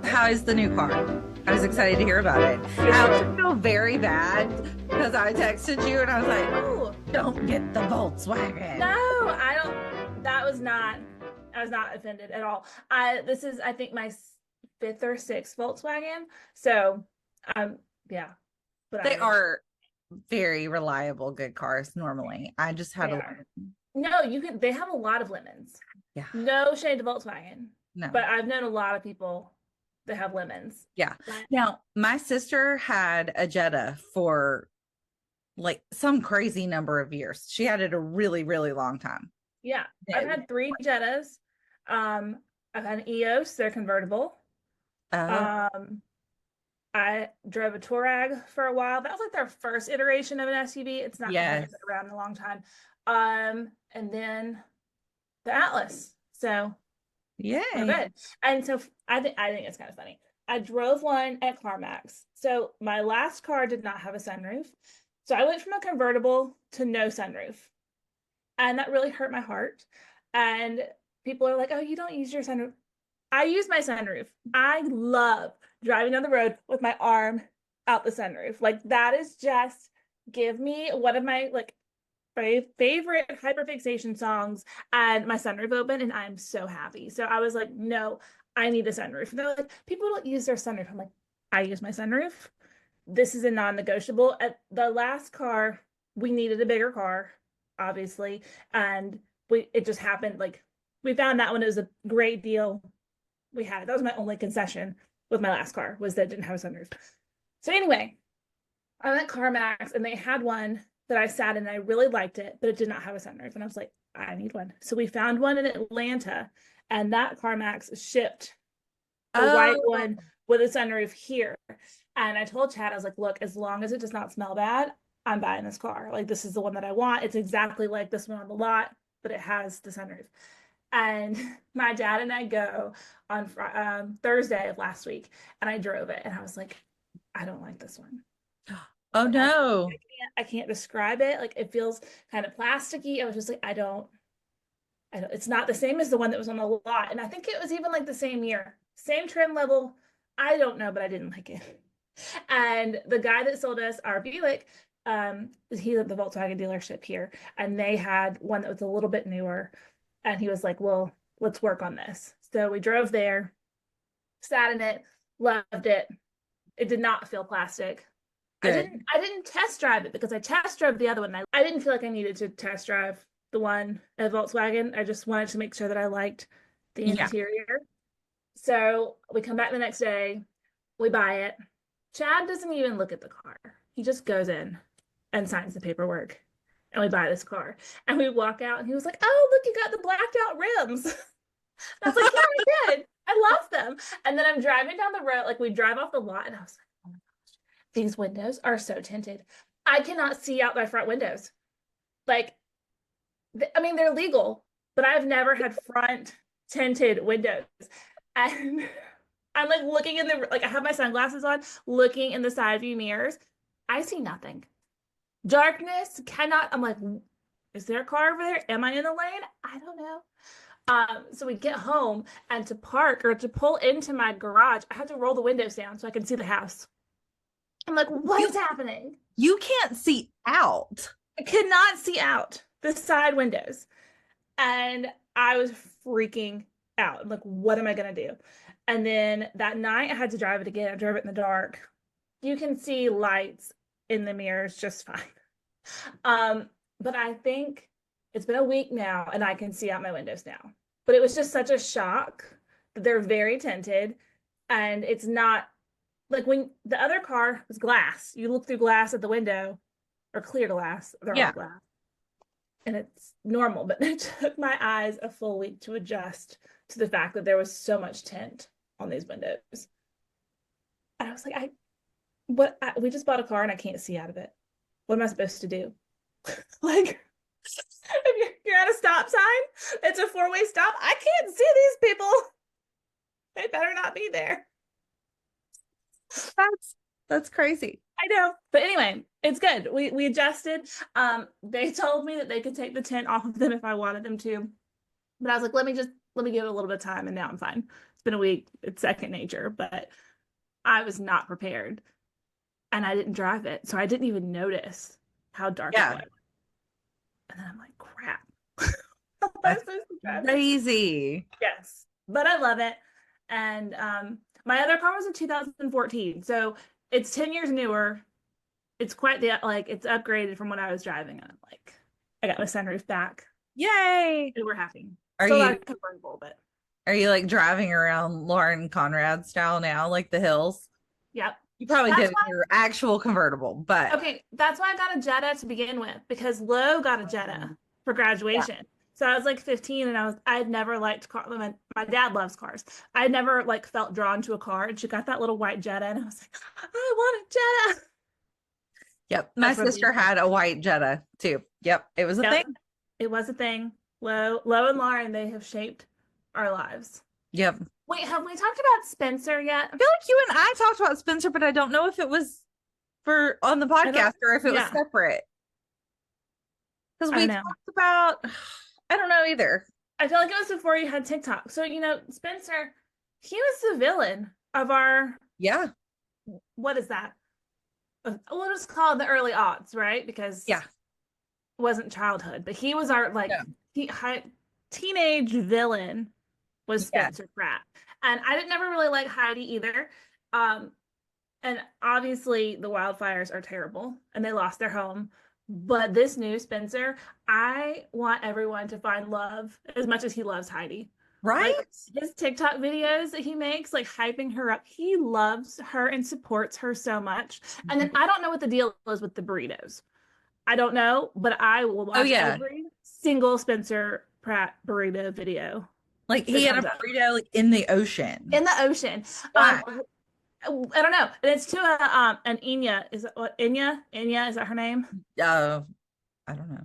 How is the new car? I was excited to hear about it. It's I really also feel very bad because I texted you and I was like, oh, don't get the no, Volkswagen. I don't. That was not. I was not offended at all. This is, I think, my fifth or sixth Volkswagen. So, yeah, but They I are very reliable, good cars normally. I just had they a are. lemon. No, you can. They have a lot of lemons. Yeah, No shade to Volkswagen, no. but I've known a lot of people that have lemons. Yeah. But Now, my sister had a Jetta for like some crazy number of years. She had it a really, really long time. yeah, I've It- had three Jettas. Um, I've had an EOS. They're convertible. Oh, Um, I drove a Touareg for a while. That was like their first iteration of an SUV. It's not it yes. hasn't been around in a long time. And then the Atlas. So we're Yay. good. And so I think it's kind of funny. I drove one at CarMax. So my last car did not have a sunroof. So I went from a convertible to no sunroof. And that really hurt my heart. And people are like, "Oh, you don't use your sunroof." I use my sunroof. I love driving down the road with my arm out the sunroof. Like that is just give me one of my like favorite hyperfixation songs and my sunroof open and I'm so happy. So I was like, no, I need a sunroof. And they're like, people don't use their sunroof. I'm like, I use my sunroof. This is a non-negotiable. At the last car, we needed a bigger car, obviously. And it just happened like we found that one. It was a great deal. We had it. That was my only concession with my last car was that it didn't have a sunroof. So anyway, I went CarMax and they had one that I sat in and I really liked it, but it did not have a sunroof. And I was like, I need one. So we found one in Atlanta and that CarMax shipped a white Oh, one with a sunroof here. And I told Chad, I was like, look, as long as it does not smell bad, I'm buying this car. Like, this is the one that I want. It's exactly like this one on the lot, but it has the sunroof. And my dad and I go on Thursday of last week, and I drove it, and I was like, I don't like this one. oh Like, no. I can't describe it. Like, it feels kind of plasticky. I was just like, I don't, it's not the same as the one that was on the lot. And I think it was even like the same year, same trim level. I don't know, but I didn't like it. And the guy that sold us our Buick, he's at the Volkswagen dealership here, and they had one that was a little bit newer. And he was like, well, let's work on this. So we drove there, sat in it, loved it. It did not feel plastic. I Good. didn't I didn't test drive it because I test drove the other one. I didn't feel like I needed to test drive the one at Volkswagen. I just wanted to make sure that I liked the Yeah, interior. So we come back the next day, we buy it. Chad doesn't even look at the car. He just goes in and signs the paperwork. And we buy this car. And we walk out and he was like, "Oh, look, you got the blacked out rims." I was like, "Yeah, I did. I love them." And then I'm driving down the road, like we drive off the lot, and I was like, "Oh my gosh, these windows are so tinted. I cannot see out my front windows." Like, I mean, they're legal, but I've never had front tinted windows. And I'm like looking in the, like, I have my sunglasses on, looking in the side view mirrors. I see nothing. Darkness cannot, I'm like, is there a car over there? Am I in the lane? I don't know. So we get home and to park or to pull into my garage, I have to roll the windows down so I can see the house. I'm like, what you is happening? you can't see out. I could not see out the side windows. And I was freaking out. I'm like, what am I gonna do? And then that night I had to drive it again. I drove it in the dark. You can see lights in the mirrors just fine. But I think it's been a week now and I can see out my windows now. But it was just such a shock that they're very tinted and it's not like when the other car was glass. You look through glass at the window or clear glass, they're all Yeah. glass and it's normal, but it took my eyes a full week to adjust to the fact that there was so much tint on these windows. And I was like, we just bought a car and I can't see out of it. What am I supposed to do? Like, if you're at a stop sign, it's a four-way stop. I can't see these people. They better not be there. That's crazy. I know. But anyway, it's good. We adjusted. They told me that they could take the tint off of them if I wanted them to. But I was like, let me give it a little bit of time, and now I'm fine. It's been a week. It's second nature, but I was not prepared, and I didn't drive it, so I didn't even notice how dark it Yeah. was. And then I'm like, crap. How am I That's supposed to drive it? crazy. Yes, but I love it. And my other car was a 2014, so it's 10 years newer. It's quite the like it's upgraded from when I was driving, and I'm like, I got my sunroof back, Yay. and we're happy. Are Still not you convertible, but are you like driving around Lauren Conrad style now, like the hills? yep. You probably That's did in your actual convertible, but Okay, that's why I got a Jetta to begin with because Lo got a Jetta for yeah. graduation. So I was like 15 and I had never liked car. My dad loves cars. I had never like felt drawn to a car, and she got that little white Jetta and I was like, I want a Jetta. Yep. My That's what sister had a white Jetta too. Yep. It was a Yep. thing. It was a thing. Lo and Lauren, they have shaped our lives. Yep. Wait, have we talked about Spencer yet? I feel like you and I talked about Spencer, but I don't know if it was for on the podcast or if it was Yeah. separate. Because I we know. talked about, I don't know either. I feel like it was before you had TikTok. So, Spencer, he was the villain of our, Yeah. what is that? We'll just call it the early aughts, right? Because Yeah. it wasn't childhood, but he was our teenage villain was Yeah. Spencer Pratt. And I didn't never really like Heidi either. And obviously the wildfires are terrible and they lost their home. But this new Spencer, I want everyone to find love as much as he loves Heidi. Right? Like his TikTok videos that he makes, like hyping her up, he loves her and supports her so much. And then I don't know what the deal is with the burritos. I don't know, but I will watch every single Spencer Pratt burrito video. Like he had a burrito like in the ocean. In the ocean. Why? I don't know. And it's to an Enya. Is it what Enya? Enya, is that her name? I don't know.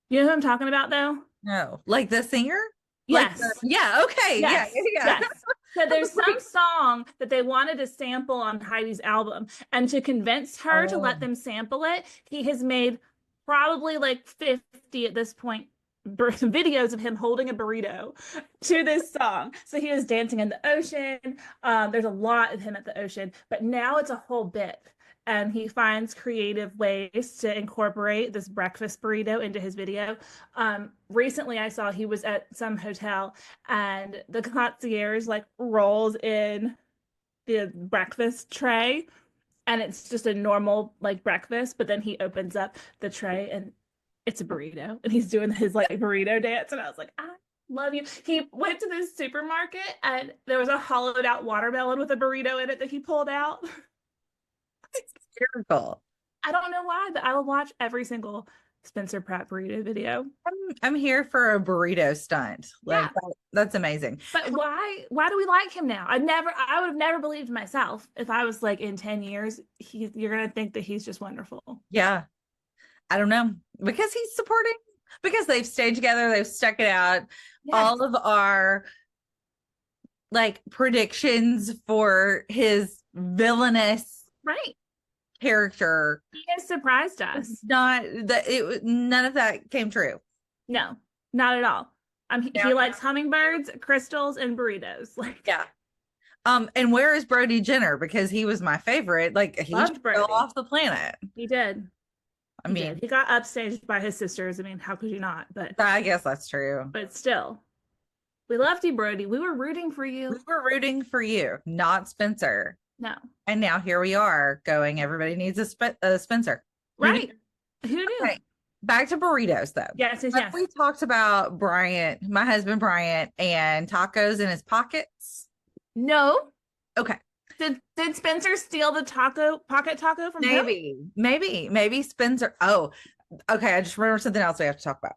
You know who I'm talking about though? No. Like the singer? Yes. Like yeah, okay. Yes. Yeah. Yes. So there's some song that they wanted to sample on Heidi's album, and to convince her to let them sample it, he has made probably like 50 at this point videos of him holding a burrito to this song. So he was dancing in the ocean. There's a lot of him at the ocean, but now it's a whole bit. And he finds creative ways to incorporate this breakfast burrito into his video. Recently, I saw he was at some hotel and the concierge like rolls in the breakfast tray, and it's just a normal like breakfast, but then he opens up the tray and it's a burrito, and he's doing his like burrito dance, and I was like, I love you. He went to this supermarket and there was a hollowed out watermelon with a burrito in it that he pulled out. It's hysterical. I don't know why, but I will watch every single Spencer Pratt burrito video. I'm here for a burrito stunt. Like that's amazing. But why do we like him now? I would have never believed myself if I was like in 10 years, you're gonna think that he's just wonderful. Yeah. I don't know. Because he's supporting, because they've stayed together, they've stuck it out. Yes. All of our like predictions for his villainous character, he has surprised us. None of that came true. No, not at all. He likes hummingbirds, crystals, and burritos. Like yeah. And where is Brody Jenner? Because he was my favorite. Like he fell off the planet. He did. I mean, he got upstaged by his sisters. I mean, how could you not? But I guess that's true. But still, we loved you, Brody. We were rooting for you. We were rooting for you, not Spencer. No. And now here we are going, everybody needs a Spencer. Right. Who knew? Okay. Back to burritos, though. Yes. We talked about Bryant, my husband Bryant, and tacos in his pockets. No. Okay. Did Spencer steal the pocket taco from him? Maybe Spencer. Oh, okay. I just remembered something else we have to talk about.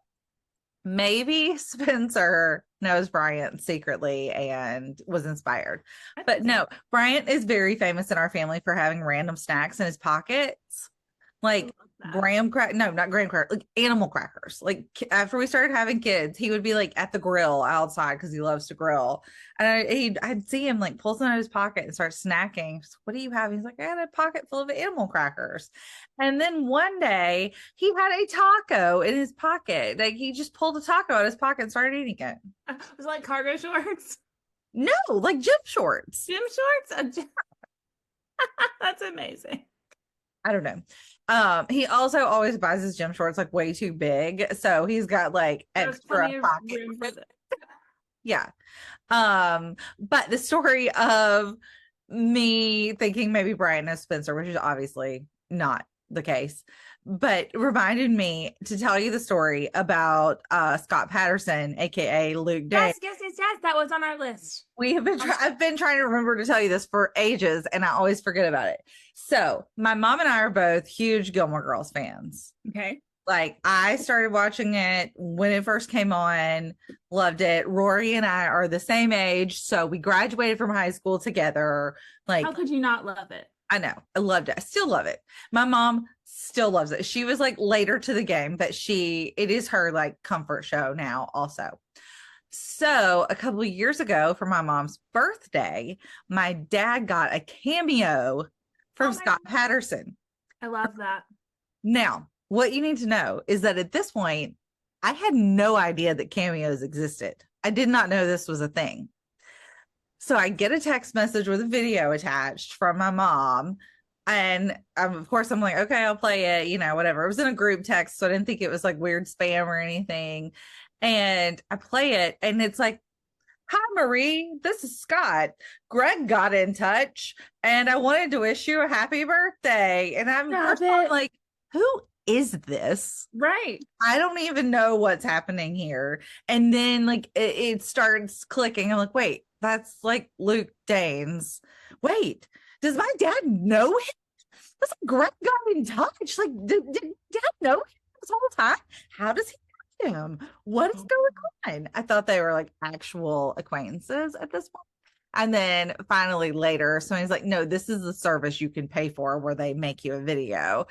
Maybe Spencer knows Bryant secretly and was inspired. But no, Bryant is very famous in our family for having random snacks in his pockets. I like love that. graham crack no not graham cracker, like animal crackers. Like after we started having kids, he would be like at the grill outside because he loves to grill, and I'd see him like pull something out of his pocket and start snacking. So, what do you have? He's like, I had a pocket full of animal crackers. And then one day he had a taco in his pocket. Like he just pulled a taco out of his pocket and started eating it. Was it like cargo shorts? No, like gym shorts. Gym shorts? That's amazing. I don't know. He also always buys his gym shorts like way too big, so he's got like There's extra plenty of pocket. room for this. Yeah. But the story of me thinking maybe Brian knows Spencer, which is obviously not the case, but reminded me to tell you the story about Scott Patterson, aka Luke Day. Yes. That was on our list. We have been I've been trying to remember to tell you this for ages, and I always forget about it. So my mom and I are both huge Gilmore Girls fans. Okay. Like I started watching it when it first came on, loved it. Rory and I are the same age, so we graduated from high school together. Like how could you not love it? I know, I loved it. I still love it. My mom still loves it. She was like later to the game, but it is her like comfort show now also. So a couple of years ago for my mom's birthday, my dad got a cameo from Scott Patterson. I love that. Now, what you need to know is that at this point, I had no idea that cameos existed. I did not know this was a thing. So I get a text message with a video attached from my mom. And of course, I'm like, okay, I'll play it, whatever. It was in a group text, so I didn't think it was like weird spam or anything. And I play it, and it's like, hi, Marie, this is Scott. Greg got in touch, and I wanted to wish you a happy birthday. And I'm like, who is this? Right. I don't even know what's happening here. And then like it starts clicking. I'm like, wait, that's like Luke Danes. Wait, does my dad know him? That's like Greg got in touch. Like, did dad know him this whole time? How does he know him? What is going on? I thought they were like actual acquaintances at this point. And then finally later, somebody's like, no, this is the service you can pay for where they make you a video.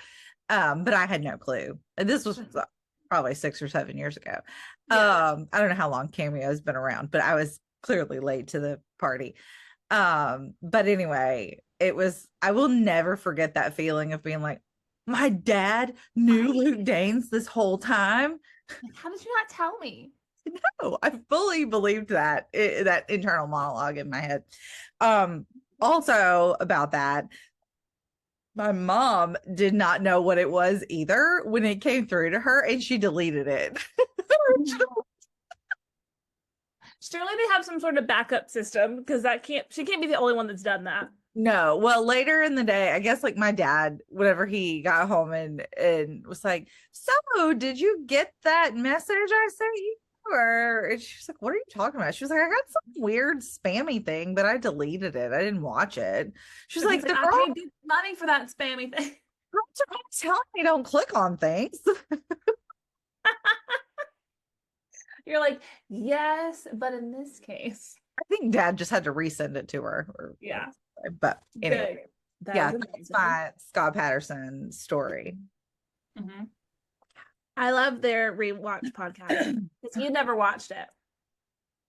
But I had no clue. This was probably 6 or 7 years ago. Yeah. I don't know how long Cameo has been around, but I was clearly late to the party. But anyway, I will never forget that feeling of being like, my dad knew Luke Danes this whole time. Like, how did you not tell me? No, I fully believed that internal monologue in my head. Also about that, my mom did not know what it was either when it came through to her, and she deleted it. Surely they have some sort of backup system, because she can't be the only one that's done that. No. Well, later in the day, I guess like my dad, whenever he got home and was like, so did you get that message I sent you? And she's like, what are you talking about? She was like, I got some weird spammy thing, but I deleted it. I didn't watch it. She's like, the girl, I paid money for that spammy thing. Girls are telling me don't click on things. You're like, yes, but in this case, I think dad just had to resend it to her. Yeah. But anyway, that's my Scott Patterson story. Mm-hmm. I love their rewatch podcast because he had never watched it.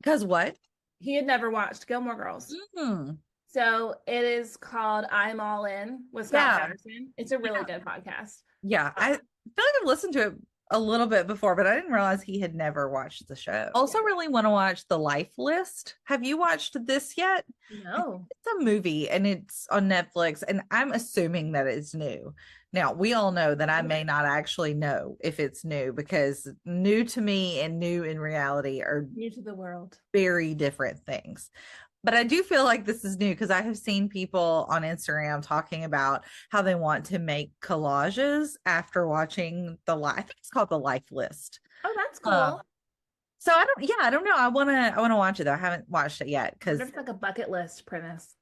Because what? He had never watched Gilmore Girls. Mm-hmm. So it is called I'm All In with Scott Patterson. It's a really good podcast. Yeah. I feel like I've listened to it a little bit before, but I didn't realize he had never watched the show. Also really want to watch The Life List. Have you watched this yet? No. It's a movie and it's on Netflix, and I'm assuming that it's new. Now, we all know that I may not actually know if it's new, because new to me and new in reality are new to the world. Very different things. But I do feel like this is new because I have seen people on Instagram talking about how they want to make collages after watching I think it's called The Life List. Oh, that's cool. So I don't know. I want to watch it though. I haven't watched it yet because it's like a bucket list premise.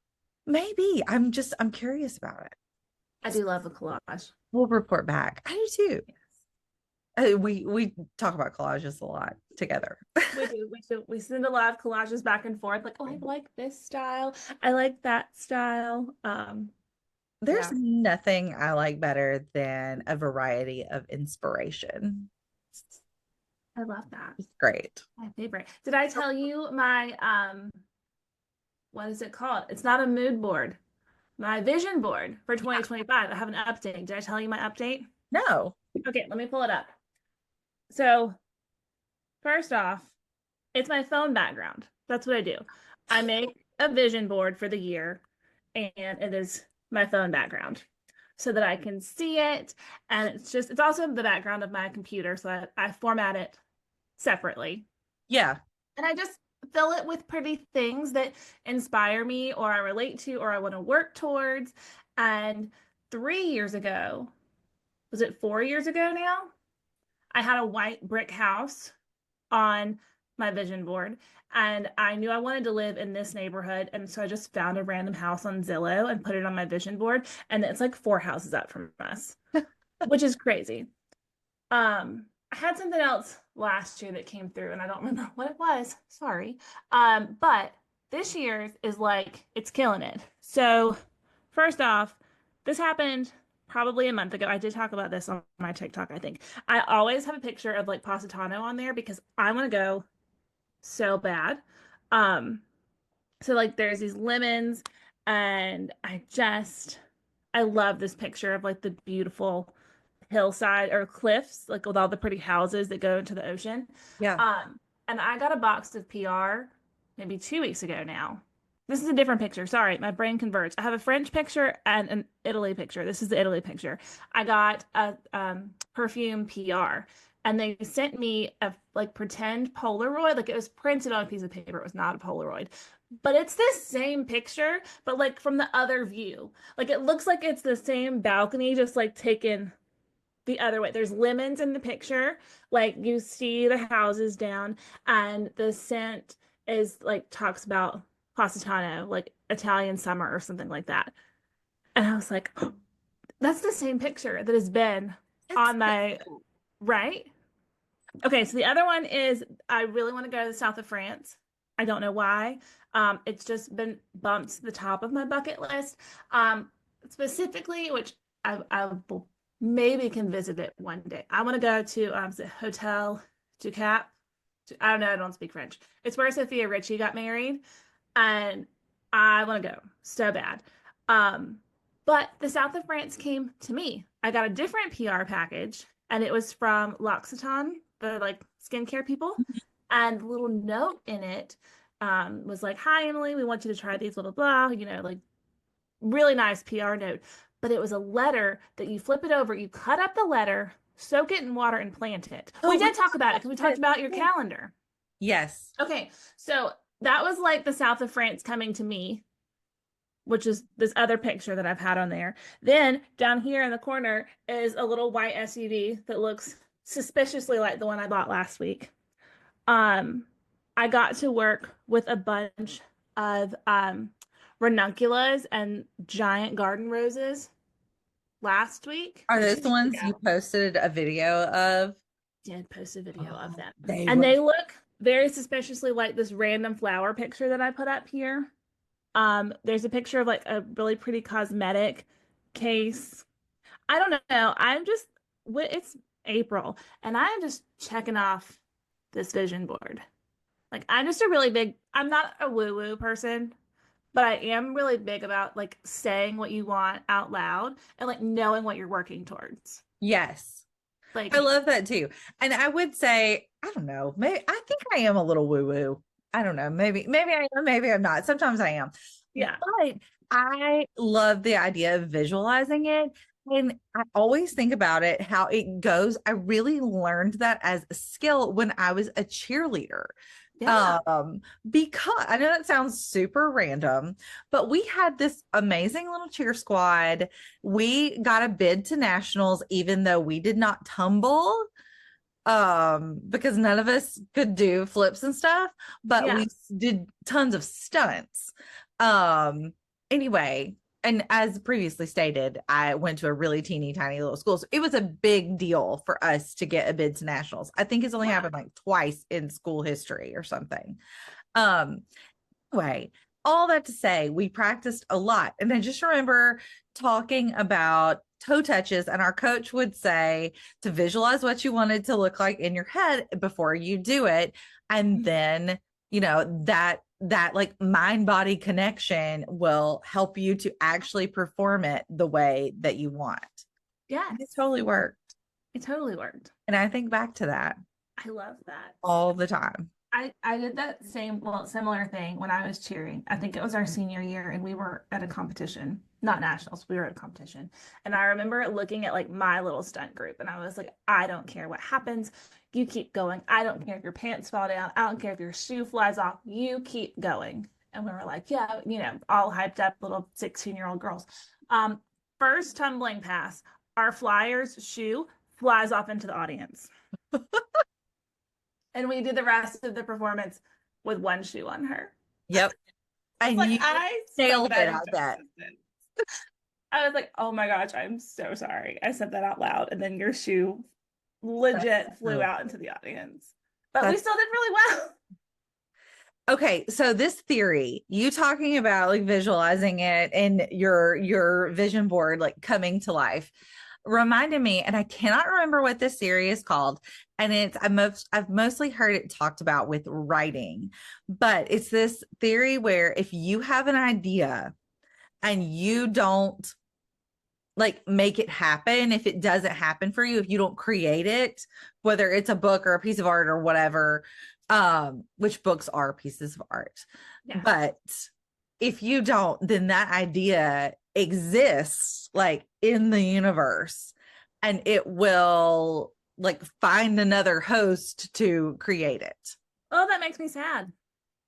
Maybe. I'm curious about it. I do love a collage. We'll report back. I do too. Yes. We talk about collages a lot together. We do. We send a lot of collages back and forth. Like, oh, I like this style. I like that style. There's Yeah, nothing I like better than a variety of inspiration. I love that. It's great. My favorite. Did I tell you my what is it called? It's not a mood board. My vision board for 2025. I have an update. Did I tell you my update? No. Okay, let me pull it up. So, first off, it's my phone background. That's what I do. I make a vision board for the year, and it is my phone background so that I can see it. And it's also the background of my computer. So I format it separately. Yeah. And I just fill it with pretty things that inspire me or I relate to or I want to work towards. And 3 years ago, was it 4 years ago now? I had a white brick house on my vision board and I knew I wanted to live in this neighborhood. And so I just found a random house on Zillow and put it on my vision board. And it's like 4 houses up from us, which is crazy. I had something else last year that came through and I don't remember what it was. Sorry. But this year's is like it's killing it. So first off, this happened probably a month ago. I did talk about this on my TikTok, I think. I always have a picture of like Positano on there because I want to go so bad. Um, so like there's these lemons and I love this picture of like the beautiful hillside or cliffs, like with all the pretty houses that go into the ocean. Yeah. And I got a box of PR maybe 2 weeks ago now. This is a different picture. Sorry, my brain converts. I have a French picture and an Italy picture. This is the Italy picture. I got a perfume PR, and they sent me a like pretend Polaroid. Like it was printed on a piece of paper. It was not a Polaroid, but it's this same picture, but like from the other view. Like it looks like it's the same balcony, just like taken the other way. There's lemons in the picture. Like you see the houses down, and the scent is like talks about Positano, like Italian summer or something like that. And I was like, oh, that's the same picture that has been It's on my right. Okay, so the other one is I really want to go to the south of France. I don't know why. It's just been bumped to the top of my bucket list. Specifically, which I will maybe can visit it one day. I want to go to the Hotel du Cap. I don't know. I don't speak French. It's where Sophia Richie got married, and I want to go so bad. Um, but the south of France came to me. I got a different PR package, and it was from L'Occitane, the like skincare people, and the little note in it was like, "Hi Emily, we want you to try these blah blah blah." Like really nice PR note. But it was a letter that you flip it over, you cut up the letter, soak it in water, and plant it. We oh, did talk about it because we talked about your calendar. yes. Okay, so that was like the south of France coming to me, which is this other picture that I've had on there. Then down here in the corner is a little white SUV that looks suspiciously like the one I bought last week. Um, I got to work with a bunch of ranunculus and giant garden roses last week Are or those the 2 weeks ones you ago. posted a video of? Did post a video of Oh, them. they And were. they look very suspiciously like this random flower picture that I put up here. There's a picture of like a really pretty cosmetic case. I don't know. It's April and I'm just checking off this vision board. Like I'm not a woo-woo person, but I am really big about like saying what you want out loud and like knowing what you're working towards. Yes. I Like, love that too. And I would say, I don't know, maybe I think I am a little woo-woo. I don't know. Maybe I am, maybe I'm not. Sometimes I am. yeah. But I love the idea of visualizing it. And I always think about it, how it goes. I really learned that as a skill when I was a cheerleader. Yeah. Um, because I know that sounds super random, but we had this amazing little cheer squad. We got a bid to nationals, even though we did not tumble, because none of us could do flips and stuff, but Yeah. we did tons of stunts. Um, anyway, and as previously stated, I went to a really teeny tiny little school. So it was a big deal for us to get a bid to nationals. I think it's only Yeah. happened like twice in school history or something. Um, anyway, all that to say, we practiced a lot. And I just remember talking about toe touches, and our coach would say to visualize what you wanted to look like in your head before you do it. And then, that like mind body connection will help you to actually perform it the way that you want. Yes. It totally worked. It totally worked. And I think back to that I love that. all the time. I did that similar thing when I was cheering. I think it was our senior year and we were at a competition, not nationals, we were at a competition. And I remember looking at like my little stunt group and I was like, I don't care what happens. You keep going. I don't care if your pants fall down. I don't care if your shoe flies off. You keep going. And we were like, yeah, all hyped up little 16-year-old girls. First tumbling pass, our flyer's shoe flies off into the audience. And we did the rest of the performance with one shoe on her. Yep. I was like, I nailed it out that. I was like, oh my gosh, I'm so sorry. I said that out loud. And then your shoe legit flew out into the audience. But we still did really well. Okay, so this theory, you talking about like visualizing it and your vision board like coming to life, reminded me, and I cannot remember what this theory is called, and I've mostly heard it talked about with writing, but it's this theory where if you have an idea and you don't like make it happen, if it doesn't happen for you, if you don't create it, whether it's a book or a piece of art or whatever, which books are pieces of art, but if you don't, then that idea exists like in the universe and it will like find another host to create it. Oh, that makes me sad.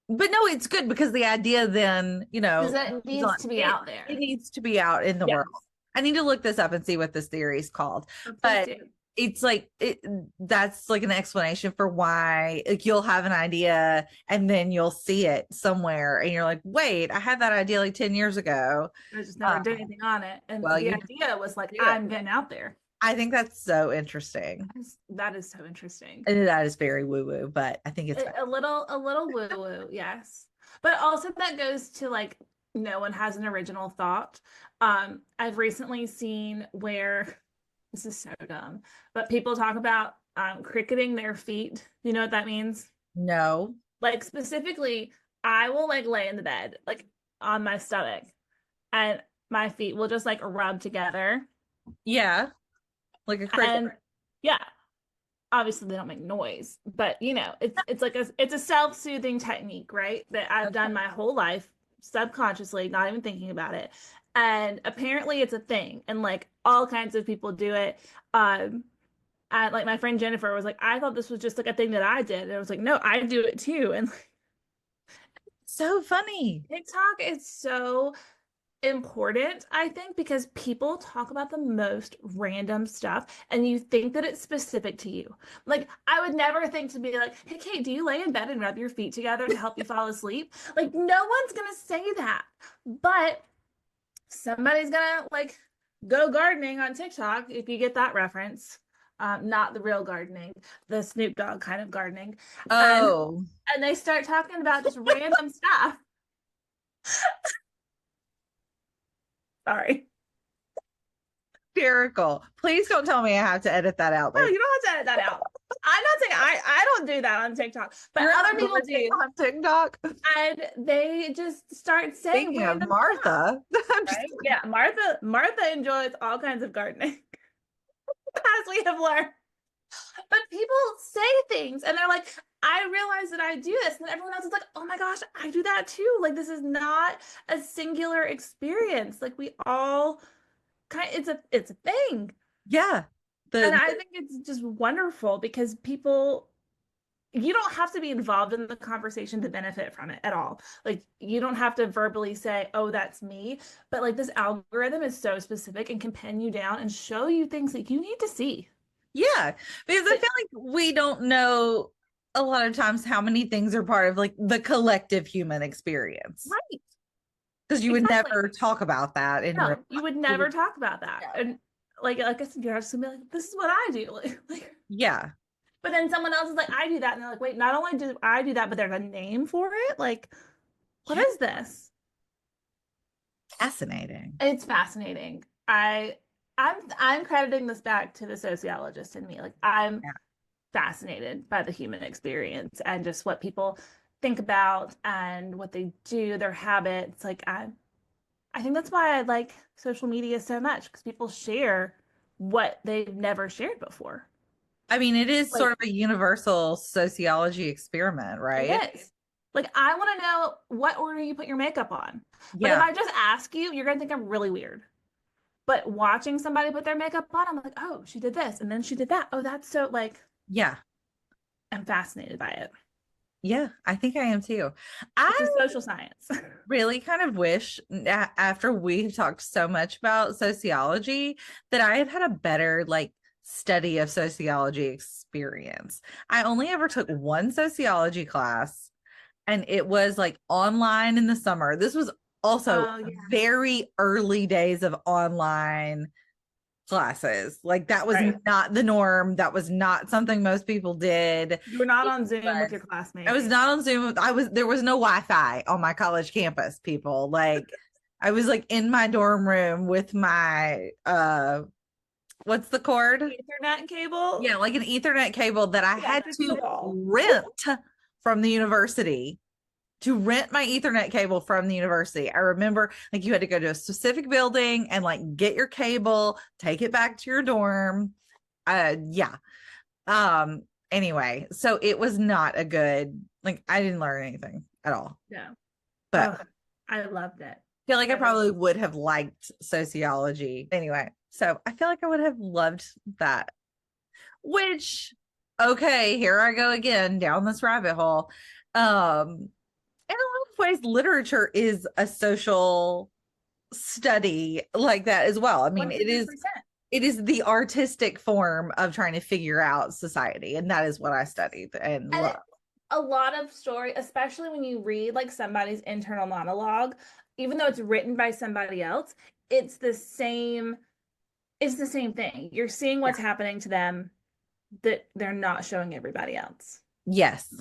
But no, it's good because the idea then, because it needs to be out there. It needs to be out in the world. I need to look this up and see what this theory is called. But it's like that's like an explanation for why like you'll have an idea and then you'll see it somewhere and you're like, wait, I had that idea like 10 years ago. I just never did anything on it. And the idea was like, I'm getting out there. I think that's so interesting. That is so interesting. And that is very woo-woo, but I think it's a little woo-woo, yes. But also that goes to like no one has an original thought. I've recently seen where this is so dumb, but people talk about cricketing their feet. You know what that means? No. Like specifically, I will like lay in the bed, like on my stomach, and my feet will just like rub together. Yeah. Like a cricket. And, yeah. Obviously they don't make noise, but it's like it's a self-soothing technique, right? That I've done my whole life subconsciously, not even thinking about it. And apparently it's a thing and like all kinds of people do it. And like my friend Jennifer was like, I thought this was just like a thing that I did. And I was like, no, I do it too. And like, so funny. TikTok is so important, I think, because people talk about the most random stuff and you think that it's specific to you. Like I would never think to be like, hey Kate, do you lay in bed and rub your feet together to help you fall asleep? Like no one's gonna say that, but somebody's gonna like go gardening on TikTok, if you get that reference. Not the real gardening, the Snoop Dogg kind of gardening. And they start talking about just random stuff. Sorry. Hysterical. Please don't tell me I have to edit that out. No, you don't have to edit that out. I'm not saying I don't do that on TikTok, but other people do on TikTok. And they just start saying Speaking of Martha. Right? Yeah, Martha enjoys all kinds of gardening. As we have learned. But people say things and they're like, I realize that I do this, and everyone else is like, oh my gosh, I do that too. Like this is not a singular experience. Like we all it's a thing. Yeah. And I think it's just wonderful because you don't have to be involved in the conversation to benefit from it at all. Like you don't have to verbally say, oh, that's me. But like this algorithm is so specific and can pin you down and show you things that you need to see. Yeah. Because I feel like we don't know a lot of times how many things are part of like the collective human experience. Right. Because you would never talk about that. You would never talk about that. Yeah. And like I said, you're just gonna be like, this is what I do. Like yeah. But then someone else is like, I do that. And they're like, wait, not only do I do that, but there's a name for it. Like, what is this? Fascinating. It's fascinating. I'm crediting this back to the sociologist in me. Like I'm Yeah. fascinated by the human experience and just what people think about and what they do, their habits. Like I think that's why I like social media so much because people share what they've never shared before. I mean, it is Like sort of a universal sociology experiment, right? it is. Like I want to know what order you put your makeup on. But if Yeah. I just ask you, you're gonna think I'm really weird. But watching somebody put their makeup on, I'm like, oh, she did this and then she did that. Oh, that's so like Yeah. I'm fascinated by it. Yeah. I think I am too. It's a I social science. really kind of wish after we've talked so much about sociology that I had had a better like study of sociology experience. I only ever took one sociology class and it was like online in the summer. This was also Oh yeah. very early days of online classes. Like that was Right. not the norm. That was not something most people did. You were not It on Zoom with was your I was classmates. not on Zoom. There was no Wi-Fi on my college campus, people. Like I was like in my dorm room with my what's the cord? Ethernet cable. Yeah, like an Ethernet cable that I had Electric to ball. rent from the university to rent my Ethernet cable from the university. I remember like you had to go to a specific building and like get your cable, take it back to your dorm. Yeah. Anyway, so it was not a good like I didn't learn anything at all. No. But Oh, I loved it. I feel like I I really probably would have liked sociology anyway. So I feel like I would have loved that. Which okay, here I go again down this rabbit hole. In a lot of ways, literature is a social study like that as well. I mean, 100%. it is the artistic form of trying to figure out society, and that is what I studied and And love. a lot of story, especially when you read like somebody's internal monologue, even though it's written by somebody else, it's the same, it's the same thing. You're seeing Yeah. what's happening to them that they're not showing everybody else. Yes.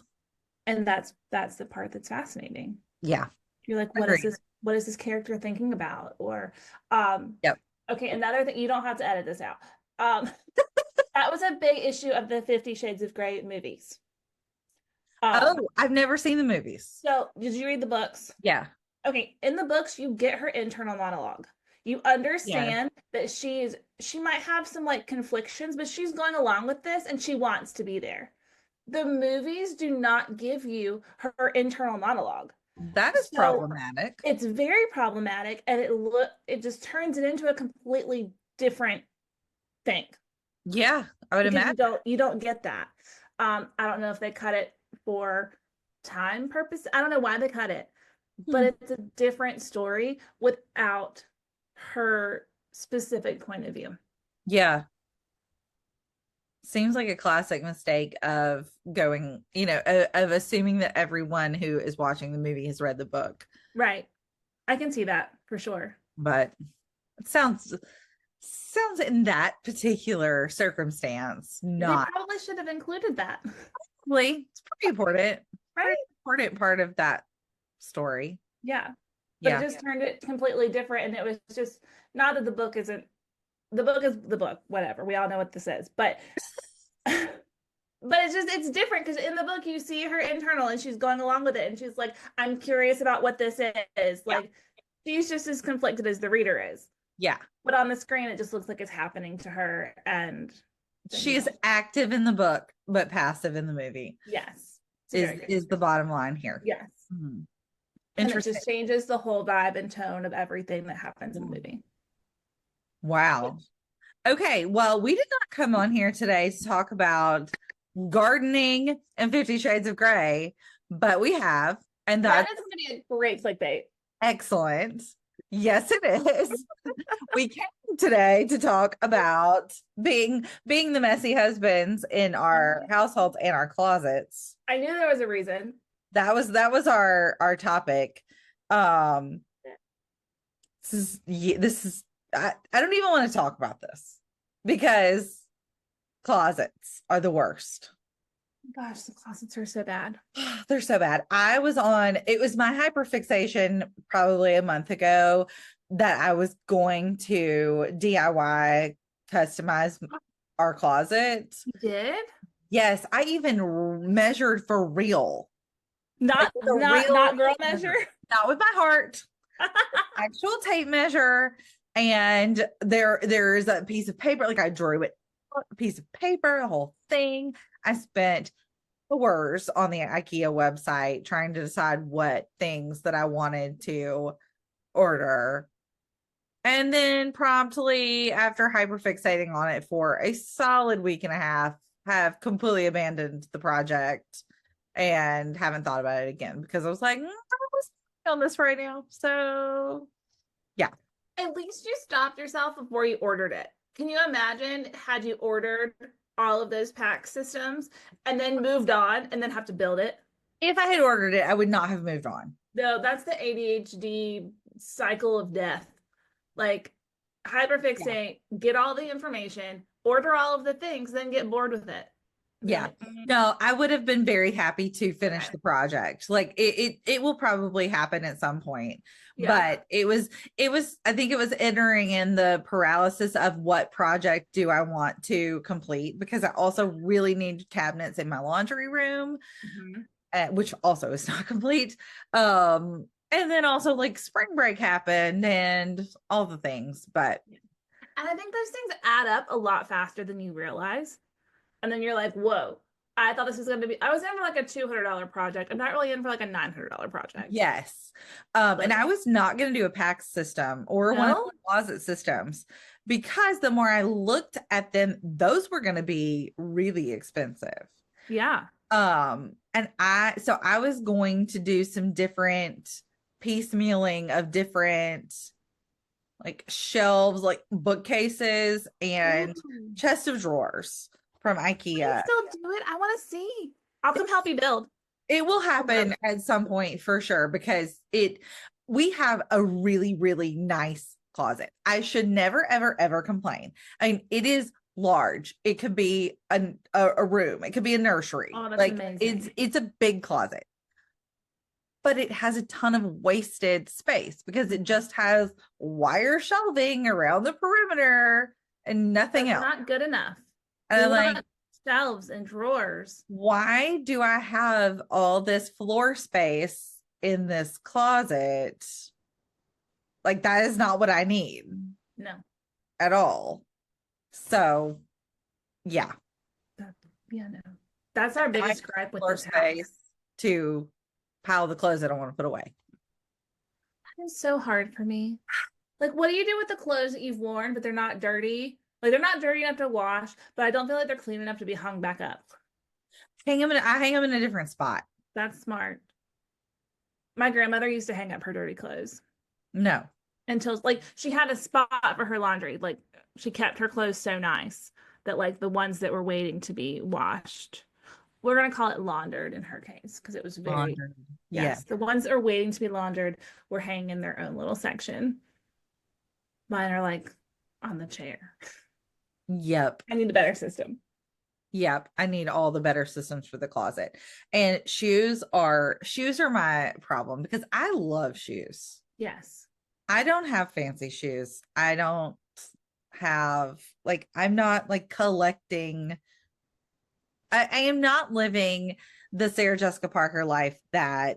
And that's the part that's fascinating. Yeah. You're like, Agreed. what is this character thinking about? Or um Yep. okay, another thing, you don't have to edit this out. Um that was a big issue of the 50 Shades of Grey movies. Oh, Um I've never seen the movies. so did you read the books? Yeah. Okay, in the books, you get her internal monologue. You Yeah. understand that she might have some like conflictions, but she's going along with this and she wants to be there. The movies do not give you her internal monologue. That is So problematic. it's very problematic and it just turns it into a completely different thing Yeah, I would because imagine. you don't get that. I don't know if they cut it for time purpose. I don't know why they cut it, but Hmm. it's a different story without her specific point of view. Yeah. Seems like a classic mistake of going, of assuming that everyone who is watching the movie has read the book. Right. I can see that for sure. But it sounds in that particular circumstance They not probably should have included that. really. It's pretty important. Pretty Right? important part of that story. Yeah. But it Yeah. just turned it completely different. And it was just not that the book isn't the book is the book, whatever. We all know what this is. But but it's different because in the book you see her internal and she's going along with it and she's like, I'm curious about what this is. Yeah. Like she's just as conflicted as the reader is. Yeah. But on the screen it just looks like it's happening to her and She is active in the book, but passive in the movie. yes. Is the bottom line here. Yes. Hmm. And it Interesting. just changes the whole vibe and tone of everything that happens in the movie. Wow. Okay, well, we did not come on here today to talk about gardening and 50 Shades of Grey, but we have, and That that's is going to be a great clickbait. excellent. Yes, it is. We came today to talk about being the messy husbands in our households and our closets. I knew there was a reason. That was our topic. This is I don't even want to talk about this because closets are the worst. Gosh, the closets are so bad. They're so bad. It was my hyperfixation probably a month ago that I was going to DIY customize our closet. You did? Yes, I even measured for real. Like Not with a not real not girl tape measure. not with my heart, actual tape measure. And there's a piece of paper, like I drew it, a piece of paper, a whole thing. I spent hours on the IKEA website trying to decide what things that I wanted to order. And then promptly after hyperfixating on it for a solid week and a half, have completely abandoned the project and haven't thought about it again because I was like, I was on this right now. So yeah. At least you stopped yourself before you ordered it. Can you imagine had you ordered all of those pack systems and then moved on and then have to build it? If I had ordered it, I would not have moved on. No, that's the ADHD cycle of death. Like hyperfixate, get all the information, order all of the things, then get bored with it. Yeah. No, I would have been very happy to finish the project. Like it will probably happen at some point. Yeah. But it was I think it was entering in the paralysis of what project do I want to complete, because I also really need cabinets in my laundry room, which also is not complete. And then also like spring break happened and all the things, but And I think those things add up a lot faster than you realize. And then you're like, whoa, I thought this was going to be, I was in for like a $200 project. I'm not really in for like a $900 project. yes. And I was not going to do a pack system or one of the closet systems, because the more I looked at them, those were going to be really expensive. Yeah. And I was going to do some different piecemealing of different like shelves, like bookcases and chest of drawers from IKEA. Still do it. I want to see. I'll come help you build. It will happen at some point for sure, because we have a really, really nice closet. I should never, ever, ever complain. I mean, it is large. It could be a room. It could be a nursery. Oh, that's like amazing. it's a big closet. But it has a ton of wasted space because it just has wire shelving around the perimeter and nothing else. Not good enough. And I'm like, shelves and drawers. Why do I have all this floor space in this closet? Like, that is not what I need. No. At all. So, yeah. Yeah, no. That's our biggest gripe with this space to pile the clothes I don't want to put away. That is so hard for me. Like, what do you do with the clothes that you've worn, but they're not dirty? Like, they're not dirty enough to wash, but I don't feel like they're clean enough to be hung back up. I hang them in a different spot. That's smart. My grandmother used to hang up her dirty clothes. No. Until, like, she had a spot for her laundry. Like, she kept her clothes so nice that, like, the ones that were waiting to be washed, we're going to call it laundered in her case, because it was very laundered. Yes, the ones that are waiting to be laundered were hanging in their own little section. Mine are like on the chair. Yep. I need a better system. Yep, I need all the better systems for the closet. And shoes are my problem, because I love shoes. Yes. I don't have fancy shoes. I don't have, like, I'm not like collecting. I am not living the Sarah Jessica Parker life that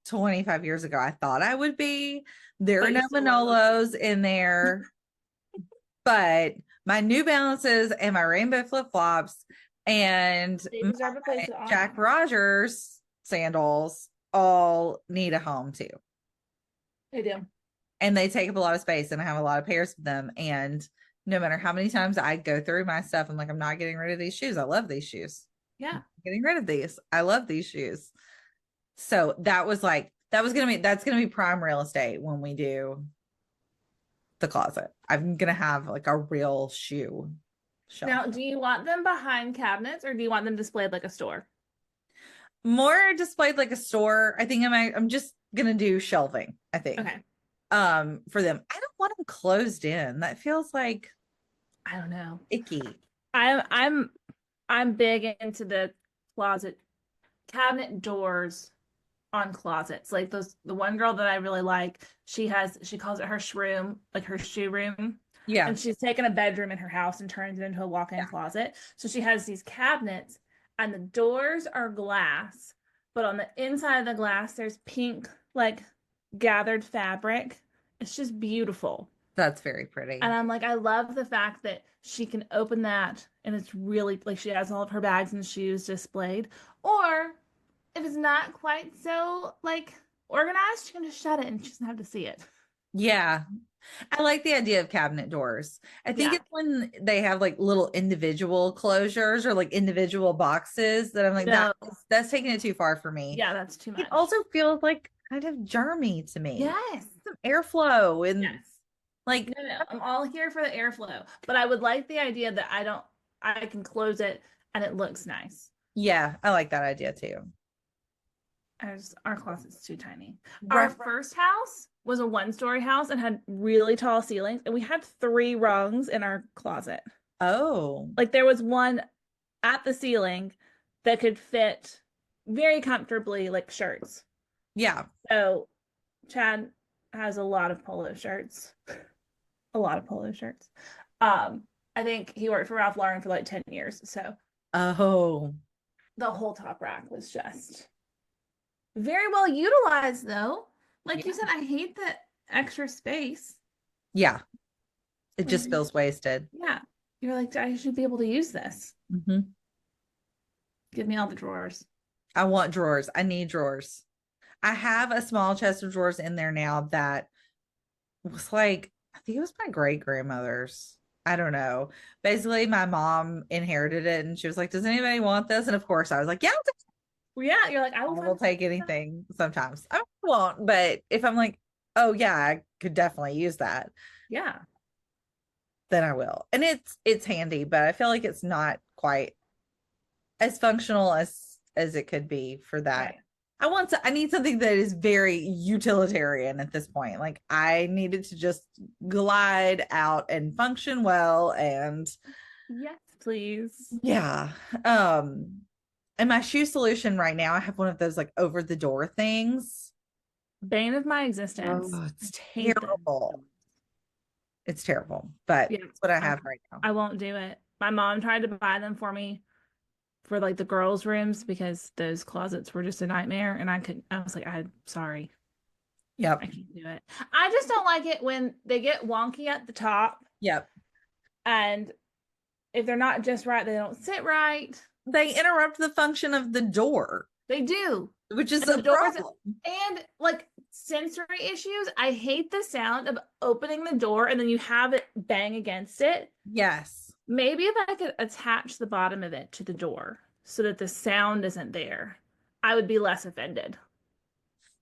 25 years ago I thought I would be. There are no Manolos in there, but my New Balances and my rainbow flip-flops and my Jack Rogers sandals all need a home too. They do. And they take up a lot of space, and I have a lot of pairs of them. And no matter how many times I go through my stuff, I'm like, I'm not getting rid of these shoes. I love these shoes. Yeah. Getting rid of these. I love these shoes. So that's gonna be prime real estate when we do the closet. I'm gonna have like a real shoe shelf. Now, do you want them behind cabinets, or do you want them displayed like a store? More displayed like a store. I think I'm just gonna do shelving, I think. Okay. For them. I don't want them closed in. That feels like, I don't know, icky. I'm big into the closet cabinet doors on closets. Like the one girl that I really like, she calls it her shroom, like her shoe room. Yeah. And she's taken a bedroom in her house and turned it into a walk-in closet. So she has these cabinets and the doors are glass, but on the inside of the glass there's pink like gathered fabric. It's just beautiful. That's very pretty. And I'm like, I love the fact that she can open that and it's really like she has all of her bags and shoes displayed. Or if it's not quite so like organized, she can just shut it and she doesn't have to see it. Yeah. I like the idea of cabinet doors. I think Yeah. it's when they have like little individual closures or like individual boxes that I'm like, No. that's taking it too far for me. Yeah, that's too It much. also feels like kind of germy to me. Yes. Some airflow and Yes. like No. I'm all here for the airflow, but I would like the idea that I can close it and it looks nice. yeah, I like that idea too. Our closet's too tiny. Our first house was a one-story house and had really tall ceilings, and we had 3 rungs in our closet. Oh. Like there was one at the ceiling that could fit very comfortably like shirts. Yeah. So Chad has a lot of polo shirts. A lot of polo shirts. I think he worked for Ralph Lauren for like 10 years. So Oh. the whole top rack was just very well utilized though. Like you said, I hate the extra space. Yeah. It just feels wasted. Yeah. You're like, I should be able to use this. Mm-hmm. Give me all the drawers. I want drawers. I need drawers. I have a small chest of drawers in there now that was like, I think it was my great grandmother's. I don't know. Basically, my mom inherited it and she was like, does anybody want this? And of course, I was like, yeah, Yeah, you're like, I I will will take anything sometimes. I won't, but if I'm like, oh, yeah, I could definitely use that, yeah. then I will. And it's handy, but I feel like it's not quite as functional as it could be for that. Right. I need something that is very utilitarian at this point. Like I needed to just glide out and function well and Yes, please. yeah. And my shoe solution right now, I have one of those like over the door things. Bane of my existence. Oh, it's Hate them. terrible. It's terrible, but Yeah, it's what I have right now. I won't do it. My mom tried to buy them for me for like the girls' rooms because those closets were just a nightmare. And I was like, I'm sorry. Yep. I can't do it. I just don't like it when they get wonky at the top. Yep. And if they're not just right, they don't sit right. They interrupt the function of the door. They do. Which is And a problem. And like sensory issues. I hate the sound of opening the door and then you have it bang against it. Yes. Maybe if I could attach the bottom of it to the door so that the sound isn't there, I would be less offended.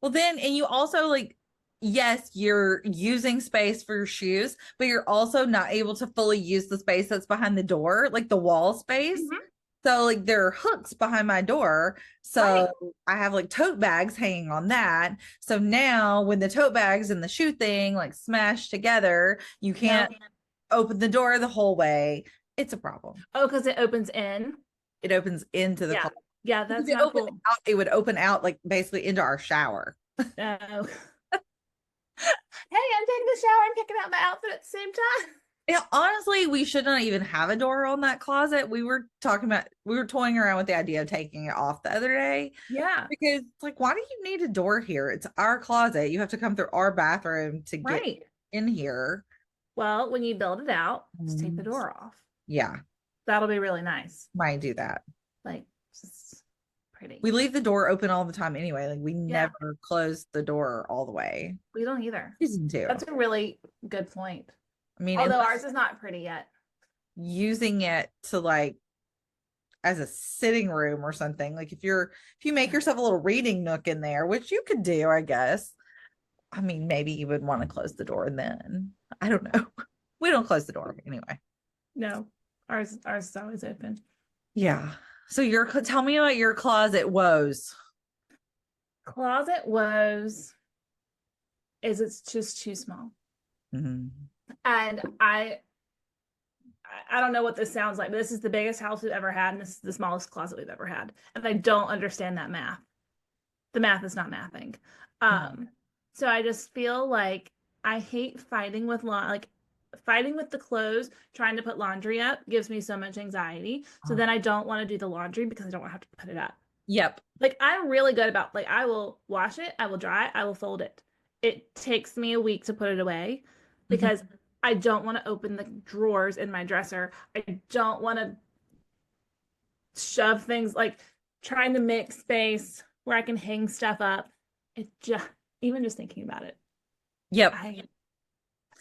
Well, then, and you also like, yes, you're using space for your shoes, but you're also not able to fully use the space that's behind the door, like the wall space. Mhm. So, like, there are hooks behind my door. So, Right. I have like tote bags hanging on that. So now, when the tote bags and the shoe thing like smash together, you can't open the door the whole way. It's a problem. Oh, because it opens in. It opens into the Yeah. closet. Yeah, that's If it not opened cool. out, it would open out like basically into our shower. Oh. Hey, I'm taking a shower and picking out my outfit at the same time. Yeah, honestly, we should not even have a door on that closet. We were toying around with the idea of taking it off the other day Yeah. because it's like, why do you need a door here? It's our closet. You have to come through our bathroom to get Right. in here. Well, when you build it out, just take the door off. Yeah, That'll be really nice. might do that. Like, just pretty. We leave the door open all the time anyway. Like we never close the door all the way. We don't either. Season 2. That's a really good point. I mean, Although ours is not pretty yet. using it to like as a sitting room or something, like if you make yourself a little reading nook in there, which you could do, I guess. I mean, maybe you would want to close the door then. I don't know. We don't close the door anyway. No, ours is always open. Yeah. So tell me about your closet woes. Closet woes is it's just too small. Mm-hmm. And I don't know what this sounds like, but this is the biggest house we've ever had, and this is the smallest closet we've ever had. And I don't understand that math. The math is not mathing. No. So I just feel like I hate fighting with like fighting with the clothes, trying to put laundry up gives me so much anxiety. So then I don't want to do the laundry because I don't want to have to put it up. Yep. Like I'm really good about like I will wash it, I will dry it, I will fold it. It takes me a week to put it away Mhm. because I don't want to open the drawers in my dresser. I don't want to shove things like trying to make space where I can hang stuff up. It just even just thinking about it. Yep.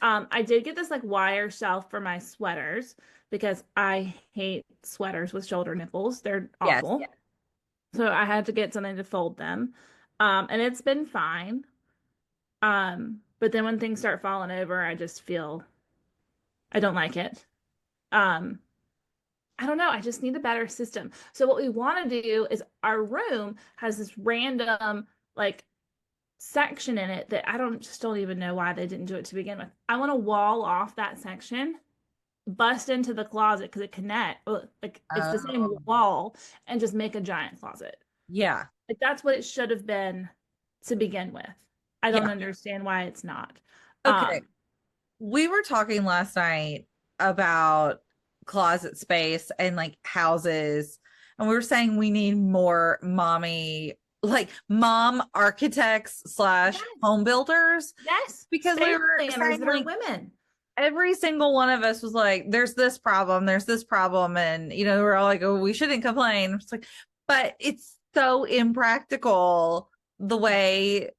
I did get this like wire shelf for my sweaters because I hate sweaters with shoulder nipples. They're Yes. awful. So I had to get something to fold them. And it's been fine. But then when things start falling over, I just feel I don't like it. Um, I don't know. I just need a better system. So what we want to do is our room has this random like section in it that I don't even know why they didn't do it to begin with. I want to wall off that section, bust into the closet because it connect like it's the same Oh, wall and just make a giant closet. yeah. Like that's what it should have been to begin with. I don't Yeah. understand why it's not. Okay. Um, We were talking last night about closet space and like houses, and we were saying we need more like mom architects slash yes, home builders yes, because we space were planners saying that are like women. every single one of us was like, there's this problem, and we're all like, oh, we shouldn't complain. It's like, but it's so impractical the way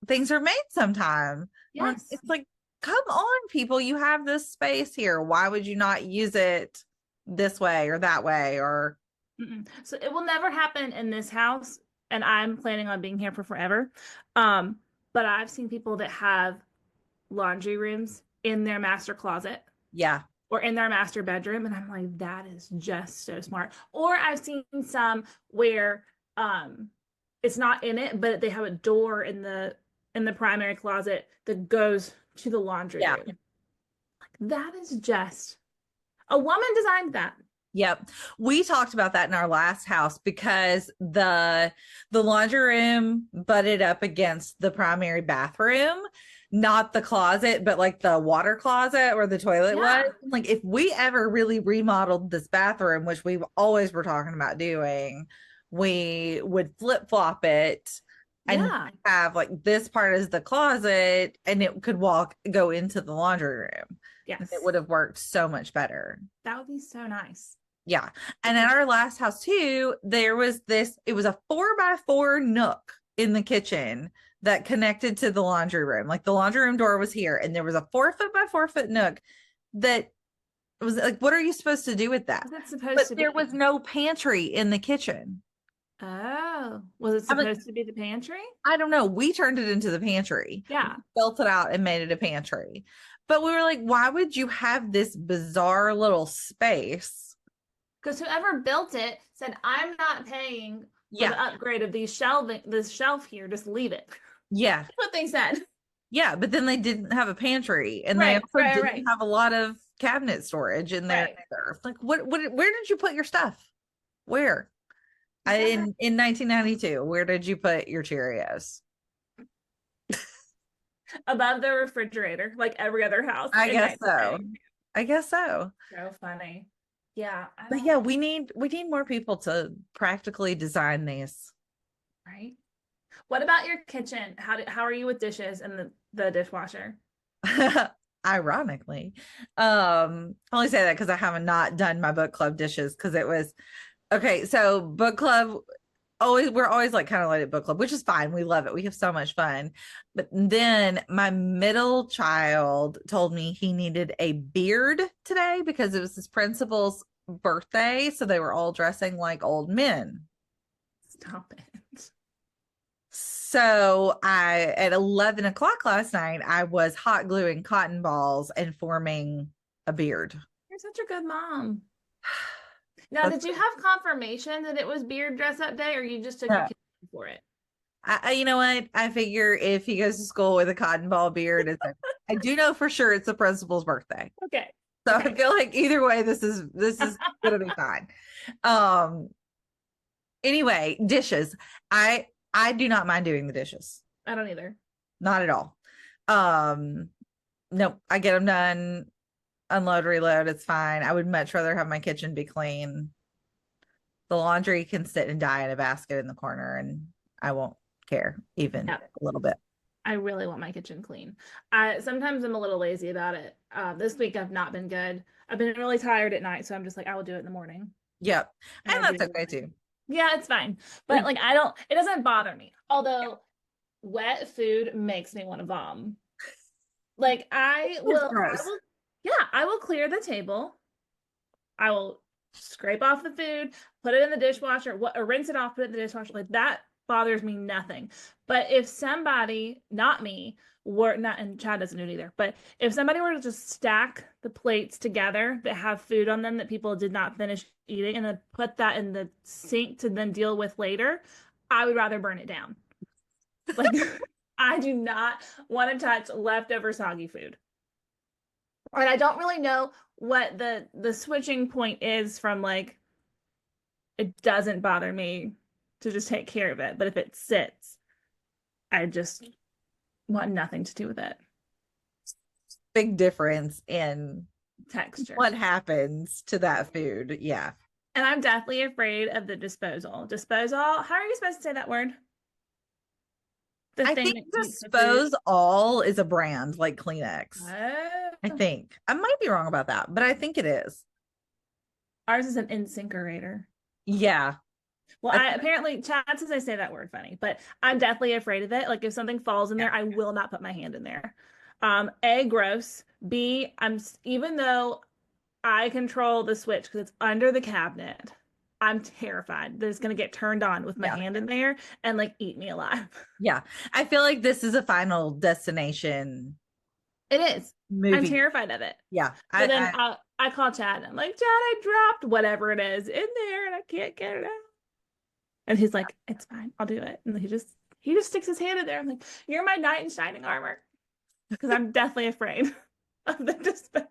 things are made sometimes. Yes. It's like, come on, people, you have this space here. Why would you not use it this way or that way? Or Mm-mm. So it will never happen in this house, and I'm planning on being here for forever. But I've seen people that have laundry rooms in their master closet yeah, or in their master bedroom, and I'm like, that is just so smart. Or I've seen some where it's not in it, but they have a door in the primary closet that goes to the laundry yeah. room. That is just a woman designed that. Yep. We talked about that in our last house because the laundry room butted up against the primary bathroom, not the closet, but like the water closet where the toilet was. Yeah. Like if we ever really remodeled this bathroom, which we always were talking about doing, we would flip-flop it and Yeah. have like this part is the closet and it could go into the laundry room. And it Yes. would have worked so much better. That would be so nice. Yeah. And at our last house too, there was it was a 4x4 nook in the kitchen that connected to the laundry room. Like the laundry room door was here, and there was a 4 foot by 4 foot nook that was like, what are you supposed to do with that? What's it supposed But to there be? was no pantry in the kitchen. Oh, was it I'm like, supposed to be the pantry? I don't know. We turned it into the pantry. Yeah. Built it out and made it a pantry. But we were like, why would you have this bizarre little space? Because whoever built it said, I'm not paying for Yeah. the upgrade of this shelf here. Just leave it. Yeah. That's what they said. Yeah, but then they didn't have a pantry, and they Right, also right, didn't right. have a lot of cabinet storage in there Right. either. Like, where did you put your stuff? Where? Yeah. In 1992, where did you put your Cheerios? Above the refrigerator, like every other house I in guess so. 1990. I guess so. So funny. Yeah, I But don't yeah, we need more people to practically design these. right. What about your kitchen? How are you with dishes and the dishwasher? Ironically, I only say that because I haven't not done my book club dishes because it was okay. So book club we're always like kind of late at book club, which is fine. We love it. We have so much fun. But then my middle child told me he needed a beard today because it was his principal's birthday. So they were all dressing like old men. Stop it. So at 11 o'clock last night, I was hot gluing cotton balls and forming a beard. You're such a good mom. Now, did you have confirmation that it was beard dress up day, or you just took your kid for it? You know what? I figure if he goes to school with a cotton ball beard, I do know for sure it's the principal's birthday. Okay. So Okay. I feel like either way, this is gonna be fine. Um, anyway, dishes. I do not mind doing the dishes. I don't either. Not at all. Um, nope, I get them done, unload, reload, it's fine. I would much rather have my kitchen be clean. The laundry can sit and die in a basket in the corner, and I won't care even Yeah. a little bit. I really want my kitchen clean. I sometimes I'm a little lazy about it. This week I've not been good. I've been really tired at night, so I'm just like, I will do it in the morning. Yep. And I And do that's it in the okay morning. too. Yeah, it's fine. But like I don't it doesn't bother me. Although wet food makes me want to vom. Like It's gross. yeah, I will clear the table. I will scrape off the food, put it in the dishwasher, or rinse it off, put it in the dishwasher. Like that bothers me nothing. But if somebody, not me, were not, and Chad doesn't do it either, but if somebody were to just stack the plates together that have food on them that people did not finish eating and then put that in the sink to then deal with later, I would rather burn it down. Like, I do not want to touch leftover soggy food. And I don't really know what the switching point is from like it doesn't bother me to just take care of it, but if it sits, I just want nothing to do with it. Big difference in Texture. what happens to that food. Yeah. And I'm deathly afraid of the disposal. Disposal, how are you supposed to say that word? The I thing think that keeps the food. Dispose All is a brand like Kleenex. I Oh. think. I might be wrong about that, but I think it is. Ours is an incinerator. Yeah. Well, I I think, apparently Chad says I say that word funny, but I'm deathly afraid of it. Like if something falls in yeah. there, I will not put my hand in there. A, gross. B, even though I control the switch because it's under the cabinet, I'm terrified that it's gonna get turned on with my Yeah. hand in there and like eat me alive. Yeah. I feel like this is a Final Destination It is. I'm movie. terrified of it. Yeah. So then I I call Chad and I'm like, Chad, I dropped whatever it is in there and I can't get it out. And he's like, it's fine, I'll do it. And he just sticks his hand in there. I'm like, you're my knight in shining armor. Because I'm deathly afraid of the disposal.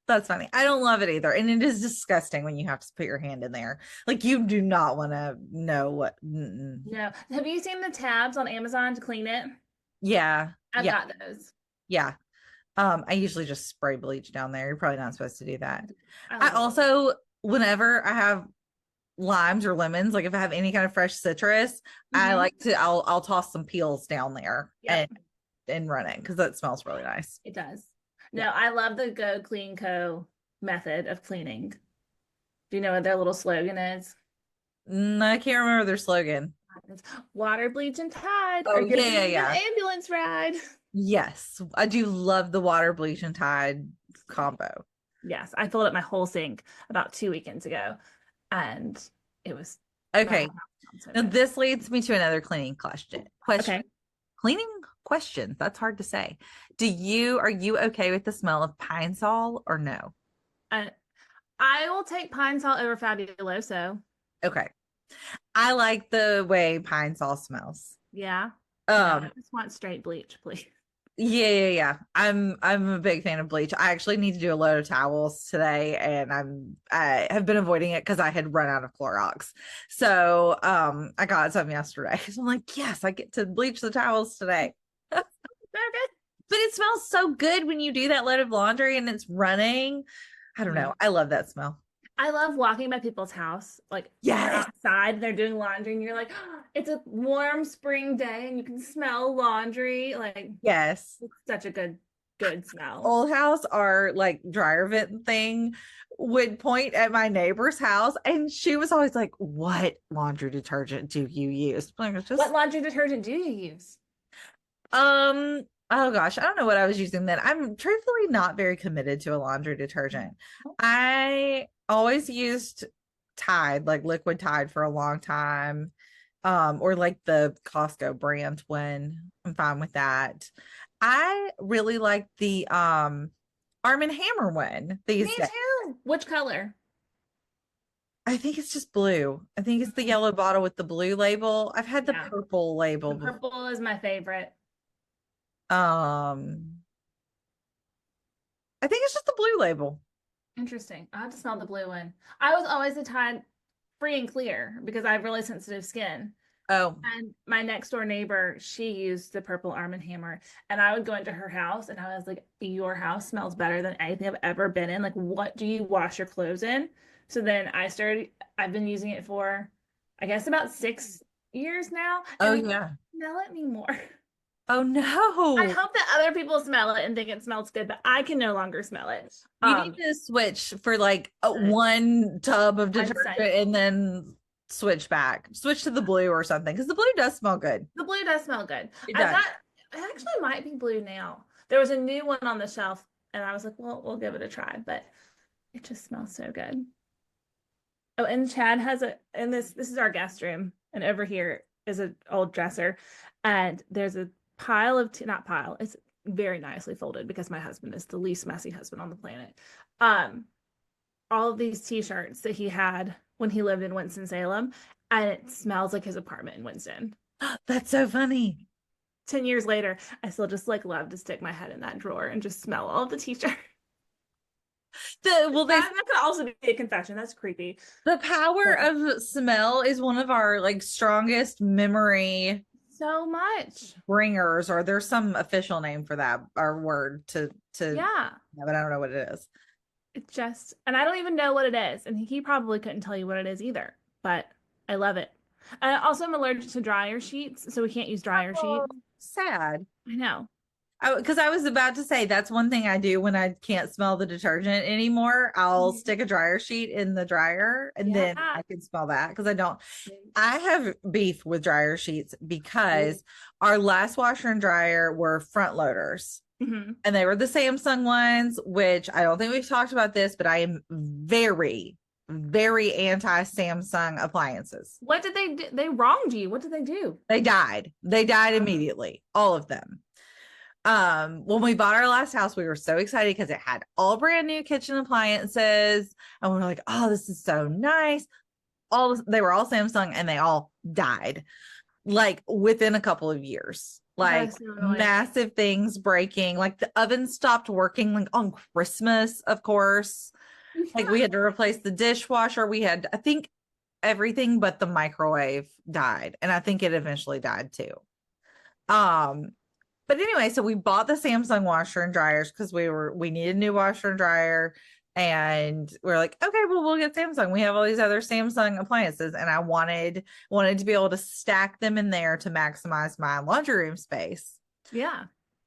that's funny. I don't love it either. And it is disgusting when you have to put your hand in there. Like you do not want to know what. No. Have you seen the tabs on Amazon to clean it? Yeah. I've Yeah. got those. Yeah. I usually just spray bleach down there. You're probably not supposed to do that. I I love it. also, whenever I have limes or lemons, like if I have any kind of fresh citrus, I Mm-hmm. like to I'll toss some peels down there Yep, and run it because that smells really nice. it does. No, Yeah. I love the Go Clean Co method of cleaning. Do you know what their little slogan is? I can't remember their slogan. It's water, bleach, and Tide Oh are yeah, giving yeah, you yeah. an ambulance ride. Yes. I do love the water, bleach, and Tide combo. Yes, I filled up my whole sink about 2 weekends ago, and it was Okay. so Now good. this leads me to another cleaning question. Okay. Cleaning questions. That's hard to say. Are you okay with the smell of Pine Sol or no? Uh, I will take Pine Sol over Fabuloso. Okay. I like the way Pine Sol smells. Yeah. No, I Um, just want straight bleach, please. yeah. I'm a big fan of bleach. I actually need to do a load of towels today, and I have been avoiding it because I had run out of Clorox. So I got some yesterday. So I'm like, yes, I get to bleach the towels today. Okay. But it smells so good when you do that load of laundry and it's running. I don't know. I love that smell. I love walking by people's house, like when they're Yes. outside and they're doing laundry, and you're like, "Oh, it's a warm spring day, and you can smell laundry." Like Yes. it's such a good smell. Old house, our like dryer vent thing would point at my neighbor's house, and she was always like, "What laundry detergent do you use?" Like, it's just What laundry detergent do you use? oh gosh, I don't know what I was using then. I'm truthfully not very committed to a laundry detergent. I always used Tide, like liquid Tide for a long time. Or like the Costco brand one. I'm fine with that. I really like the Arm& and Hammer one these Me days. too. Which color? I think it's just blue. I think it's the yellow bottle with the blue label. I've had the Yeah. purple The label before. purple is my favorite. Um I think it's just the blue label. Interesting. I have to smell the blue one. I was always the type free and clear because I have really sensitive skin. Oh, And my next door neighbor, she used the purple Arm& Hammer, and I would go into her house, and I was like, "Your house smells better than anything I've ever been in. Like, what do you wash your clothes in?" So then I've been using it for, I guess, about 6 years now, oh and I yeah. can't smell it anymore. Oh I no. hope that other people smell it and think it smells good, but I can no longer smell it. You need to switch for like one tub of One detergent scent. and then switch back. Switch to the blue or something because the blue does smell good. The blue does smell good. It I've does. got, it actually might be blue now. There was a new one on the shelf, and I was like, well, we'll give it a try, but it just smells so good. Oh, and Chad has and this is our guest room, and over here is an old dresser, and there's a pile of, not pile, it's very nicely folded because my husband is the least messy husband on the planet. Um, all of these t-shirts that he had when he lived in Winston-Salem, and it smells like his apartment in Winston. That's so funny. 10 years later, I still just like love to stick my head in that drawer and just smell all of the t-shirts. That could also be a confession. That's creepy. The power of smell is one of our like strongest memory So much. bringers, or there's some official name for that, our word Yeah. but I don't know what it is. It just, and I don't even know what it is. And he probably couldn't tell you what it is either, but I love it. Also, I'm allergic to dryer sheets, so we can't use dryer sheets. Sad. I know. Because I was about to say that's one thing I do when I can't smell the detergent anymore. I'll stick a dryer sheet in the dryer and then I can smell that because I have beef with dryer sheets because our last washer and dryer were front loaders. Mm-hmm. And they were the Samsung ones, which I don't think we've talked about this, but I am very, very anti Samsung appliances. What did they do? They wronged you. What did they do? They died. They died immediately, all of them. When we bought our last house, we were so excited because it had all brand new kitchen appliances, and we were like, "Oh, this is so nice." They were all Samsung, and they all died like within a couple of years. Like massive things breaking. Like the oven stopped working like on Christmas, of course. Like we had to replace the dishwasher. We had, I think, everything but the microwave died, and I think it eventually died too. But anyway, so we bought the Samsung washer and dryers because we needed a new washer and dryer. And we're like, okay, well, we'll get Samsung. We have all these other Samsung appliances. And I wanted to be able to stack them in there to maximize my laundry room space. Yeah.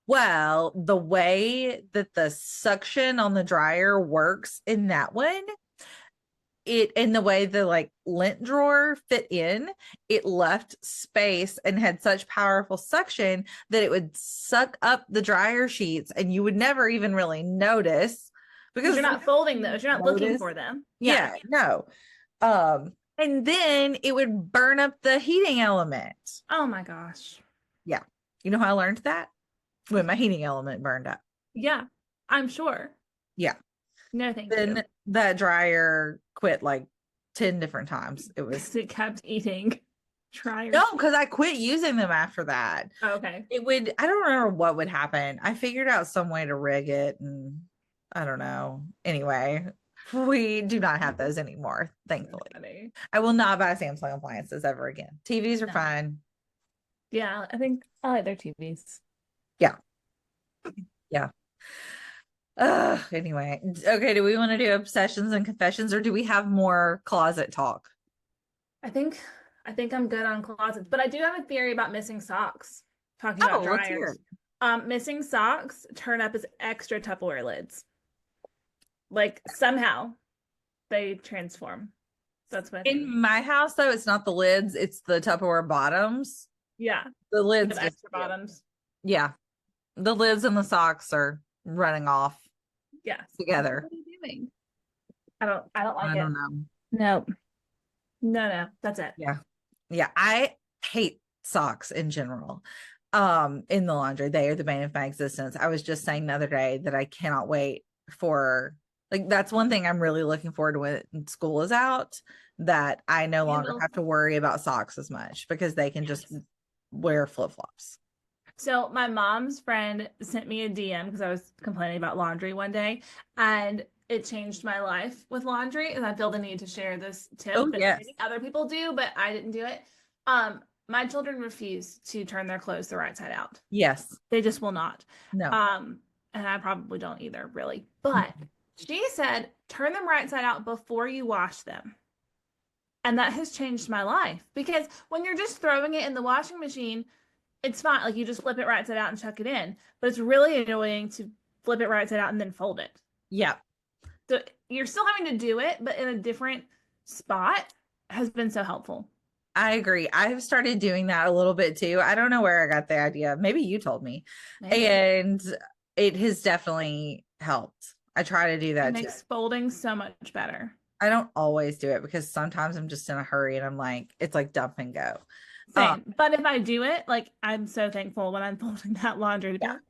Well, the way that the suction on the dryer works in that one, in the way the like lint drawer fit in, it left space and had such powerful suction that it would suck up the dryer sheets and you would never even really notice because you're not folding those, you're not looking for them. Yeah, no. And then it would burn up the heating element. Oh my gosh. Yeah. You know how I learned that? When my heating element burned up. Yeah, I'm sure. Yeah. No, thank then you. That dryer quit like 10 different times. It kept eating dryer. No, because I quit using them after that. Oh, okay. I don't remember what would happen. I figured out some way to rig it, and I don't know. Anyway, we do not have those anymore, thankfully. I will not buy Samsung appliances ever again. TVs are fine. Yeah, I think I like their TVs. Yeah. Yeah. Anyway, okay, do we want to do obsessions and confessions, or do we have more closet talk? I think I'm good on closets, but I do have a theory about missing socks. Talking about dryers. Missing socks turn up as extra Tupperware lids. Like somehow they transform. That's what in my house though, it's not the lids, it's the Tupperware bottoms. Yeah. The lids extra bottoms. Yeah. The lids and the socks are running off. Yeah. Together. What are you doing? I don't like it. I don't know. Nope. No. That's it. Yeah. Yeah. I hate socks in general. In the laundry. They are the bane of my existence. I was just saying the other day that I cannot wait for, like, that's one thing I'm really looking forward to when school is out, that I no longer have to worry about socks as much because they can just wear flip-flops. So my mom's friend sent me a DM because I was complaining about laundry one day, and it changed my life with laundry. And I feel the need to share this tip Oh, that yes. maybe other people do, but I didn't do it. My children refuse to turn their clothes the right side out. Yes. They just will not. No. And I probably don't either, really. But she said, turn them right side out before you wash them. And that has changed my life because when you're just throwing it in the washing machine, it's fine. Like you just flip it right side out and chuck it in. But it's really annoying to flip it right side out and then fold it. Yeah. So you're still having to do it, but in a different spot has been so helpful. I agree. I've started doing that a little bit too. I don't know where I got the idea. Maybe you told me. Maybe. And it has definitely helped. I try to do It that too. makes folding so much better. I don't always do it because sometimes I'm just in a hurry and I'm like, it's like dump and go. Same. But if I do it, like I'm so thankful when I'm folding that laundry to be Yeah. like,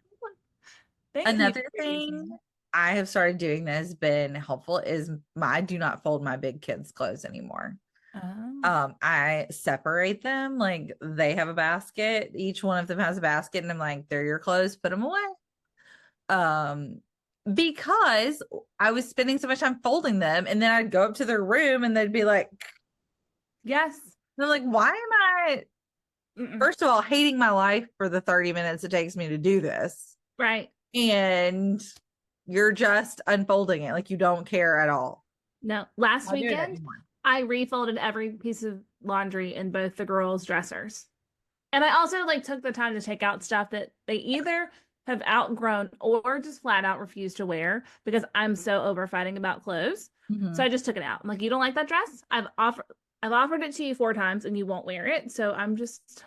thank Another you. thing I have started doing that has been helpful is I do not fold my big kids' clothes anymore. Oh. I separate them, like they have a basket, each one of them has a basket, and I'm like, they're your clothes, put them away. Because I was spending so much time folding them, and then I'd go up to their room and they'd be like, Yes. and I'm like, why am I first of all hating my life for the 30 minutes it takes me to do this? Right. And you're just unfolding it like you don't care at all. No. Last I'll do it weekend, anymore. I refolded every piece of laundry in both the girls' dressers. And I also like took the time to take out stuff that they either have outgrown or just flat out refuse to wear because I'm so over fighting about clothes. Mhm. So I just took it out. I'm like, you don't like that dress? I've offered it to you 4 times and you won't wear it. So I'm just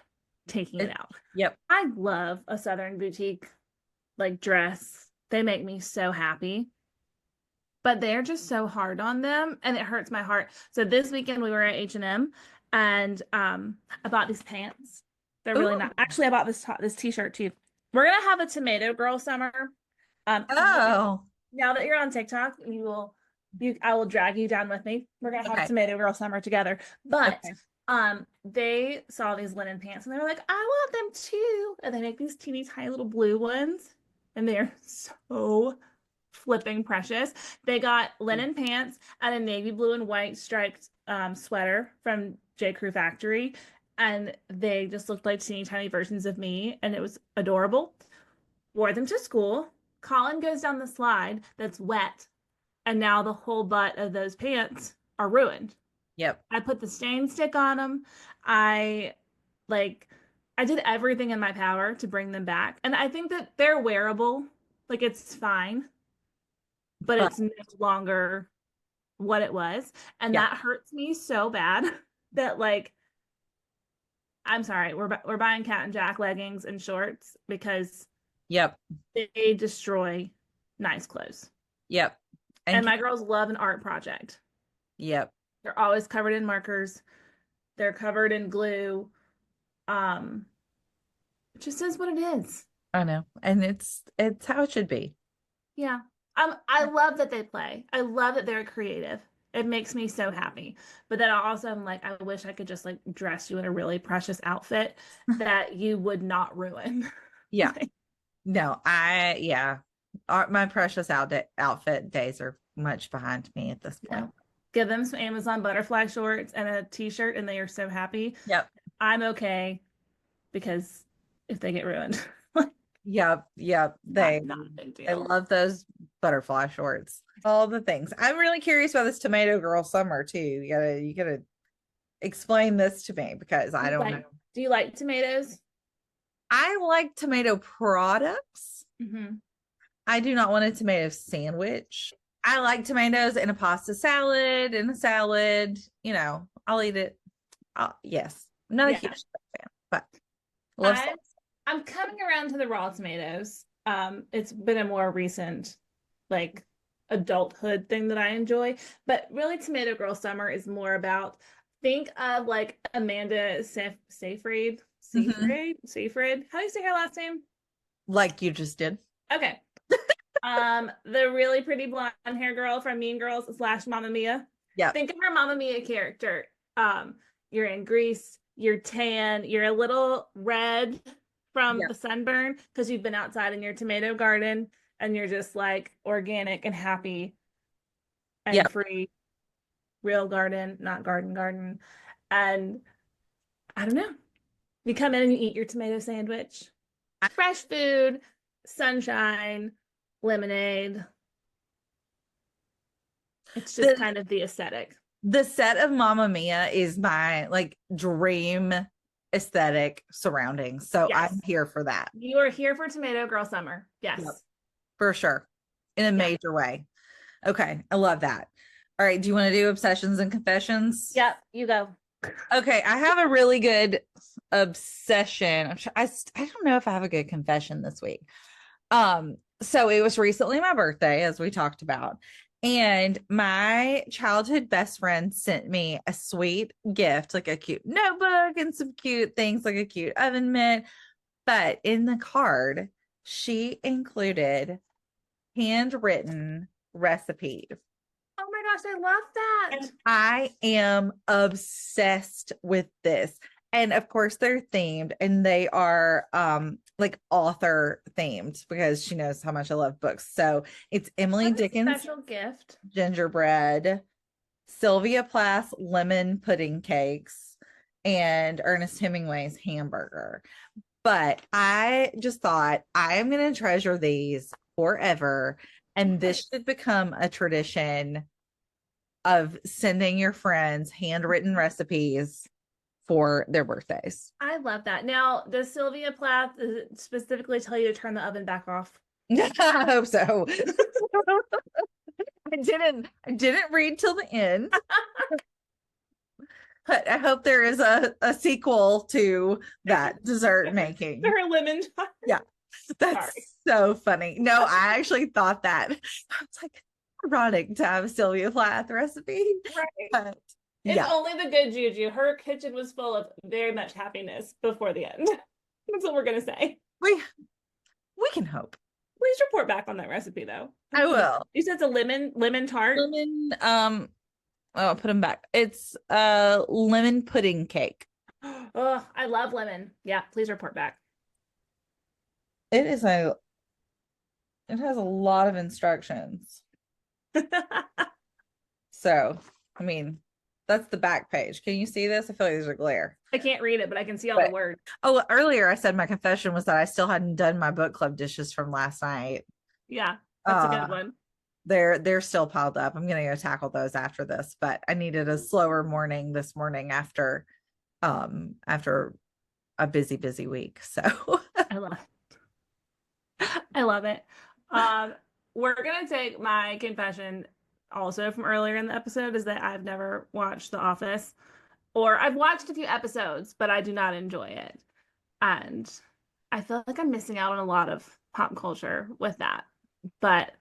taking it out. Yep. I love a Southern boutique like dress. They make me so happy. But they're just so hard on them and it hurts my heart. So this weekend we were at H&M and I bought these pants. They're really Ooh. not. Actually, I bought this t-shirt too. We're gonna have a tomato girl summer. Oh. Now that you're on TikTok, I will drag you down with me. We're gonna have Okay. tomato girl summer together. But Okay. they saw these linen pants and they were like, I want them too. And they make these teeny tiny little blue ones, and they're so flipping precious. They got linen pants and a navy blue and white striped sweater from J. Crew Factory, and they just looked like teeny tiny versions of me, and it was adorable. Wore them to school. Colin goes down the slide that's wet, and now the whole butt of those pants are ruined. Yep. I put the stain stick on them. I like I did everything in my power to bring them back. And I think that they're wearable. Like it's fine, but it's no longer what it was. And Yeah. that hurts me so bad that like I'm sorry, we're buying Cat and Jack leggings and shorts because Yep. they destroy nice clothes. Yep. And my girls love an art project. Yep. They're always covered in markers. They're covered in glue. It just is what it is. I know. And it's how it should be. Yeah. I love that they play. I love that they're creative. It makes me so happy. But then I also am like, I wish I could just like dress you in a really precious outfit that you would not ruin. Yeah. No, my precious outfit days are much behind me at this point. Yeah. Give them some Amazon butterfly shorts and a t-shirt and they are so happy. Yep. I'm okay because if they get ruined. Yep. Not a big deal. I love those butterfly shorts. All the things. I'm really curious about this tomato girl summer too. You gotta explain this to me because I don't know. Do you like tomatoes? I like tomato products. Mm-hmm. I do not want a tomato sandwich. I like tomatoes in a pasta salad, in a salad. You know, I'll eat it. Yes. I'm not a huge fan, but love salad. I'm coming around to the raw tomatoes. It's been a more recent, like, adulthood thing that I enjoy. But really, Tomato Girl Summer is more about, think of like Amanda Seyfried. Seyfried. How do you say her last name? Like you just did. Okay. The really pretty blonde hair girl from Mean Girls / Mamma Mia. Yeah. Think of her Mamma Mia character. You're in Greece, you're tan, you're a little red, from Yeah. the sunburn because you've been outside in your tomato garden and you're just like organic and happy Yeah. and free, real garden, not garden. And I don't know. You come in and you eat your tomato sandwich, fresh food, sunshine, lemonade. It's just The kind of the aesthetic. the set of Mamma Mia is my like dream aesthetic surroundings. So Yes. I'm here for that. You are here for Tomato Girl Summer. Yes. Yep. For sure. In a Yeah. major way. Okay. I love that. All right. Do you want to do obsessions and confessions? Yep, you go. Okay. I have a really good obsession. I don't know if I have a good confession this week. So it was recently my birthday, as we talked about, and my childhood best friend sent me a sweet gift, like a cute notebook and some cute things, like a cute oven mitt. But in the card, she included handwritten recipes. Oh my gosh, I love that. And I am obsessed with this. And of course they're themed and they are like author themed because she knows how much I love books. So it's Emily What a Dickinson special gift. gingerbread, Sylvia Plath lemon pudding cakes, and Ernest Hemingway's hamburger. But I just thought I am going to treasure these forever. And this should become a tradition of sending your friends handwritten recipes for their birthdays. I love that. Now, does Sylvia Plath specifically tell you to turn the oven back off? I hope so. I didn't read till the end. But I hope there is a sequel to that dessert making. Her lemon tart. Yeah. That's so funny. No, I actually thought that. I was like, ironic to have a Sylvia Plath recipe. Right. But It's yeah. only the good juju. Her kitchen was full of very much happiness before the end. That's what we're gonna say. We can hope. Please report back on that recipe though. I will. You said it's a lemon tart. Lemon, oh, I'll put them back. It's lemon pudding cake. Oh, I love lemon. Yeah, please report back. It has a lot of instructions. So, I mean, that's the back page. Can you see this? I feel like there's a glare. I can't read it, but I can see all the words. Oh, earlier I said my confession was that I still hadn't done my book club dishes from last night. Yeah, that's a good one. They're still piled up. I'm gonna go tackle those after this, but I needed a slower morning this morning after a busy week. So I love it. We're gonna take my confession also from earlier in the episode is that I've never watched The Office, or I've watched a few episodes, but I do not enjoy it. And I feel like I'm missing out on a lot of pop culture with that. But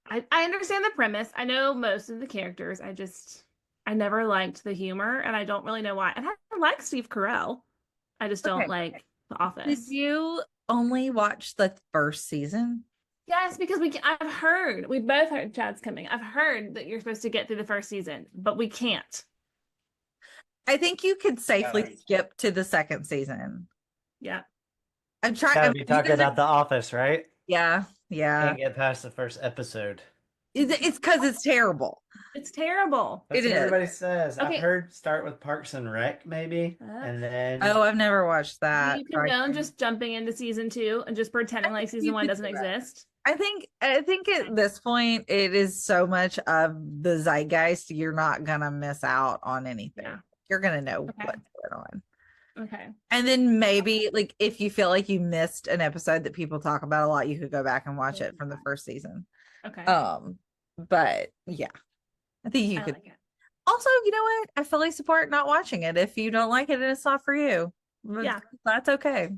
I understand the premise. I know most of the characters. I never liked the humor, and I don't really know why. And I like Steve Carell. I just don't like The Office. Did you only watch the first season? Yes, because I've heard, we both heard Chad's coming. I've heard that you're supposed to get through the first season, but we can't. I think you could safely skip to the second season. Yeah. I'm trying. Gotta be talking about The Office, right? Yeah. Can't get past the first episode. It's because it's terrible. It's terrible. That's what everybody says. Okay. I've heard start with Parks and Rec, maybe, and then. Oh, I've never watched that. You condone just jumping into season 2 and just pretending like season 1 doesn't exist. I think at this point it is so much of the zeitgeist. You're not gonna miss out on anything. Yeah. You're gonna know what's going on. Okay. And then maybe like if you feel like you missed an episode that people talk about a lot, you could go back and watch it from the first season. Okay. But yeah, I think you could. Like it. Also, you know what? I fully support not watching it if you don't like it and it's not for you. Yeah, that's okay.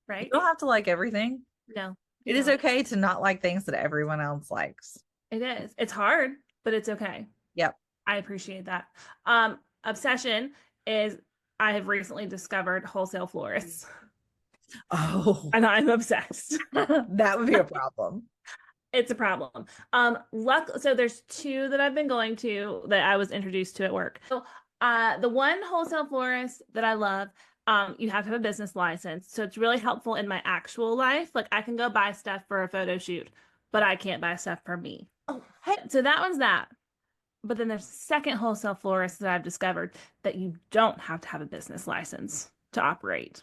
Right. You don't have to like everything. No. It is okay to not like things that everyone else likes. It is. It's hard, but it's okay. Yep. I appreciate that. Obsession is I have recently discovered wholesale florists. Oh. And I'm obsessed. That would be a problem. It's a problem. So there's 2 that I've been going to that I was introduced to at work. So the one wholesale florist that I love, You have to have a business license. So it's really helpful in my actual life. Like I can go buy stuff for a photo shoot, but I can't buy stuff for me. Oh, hey, So that one's that. But then there's a second wholesale florist that I've discovered that you don't have to have a business license to operate.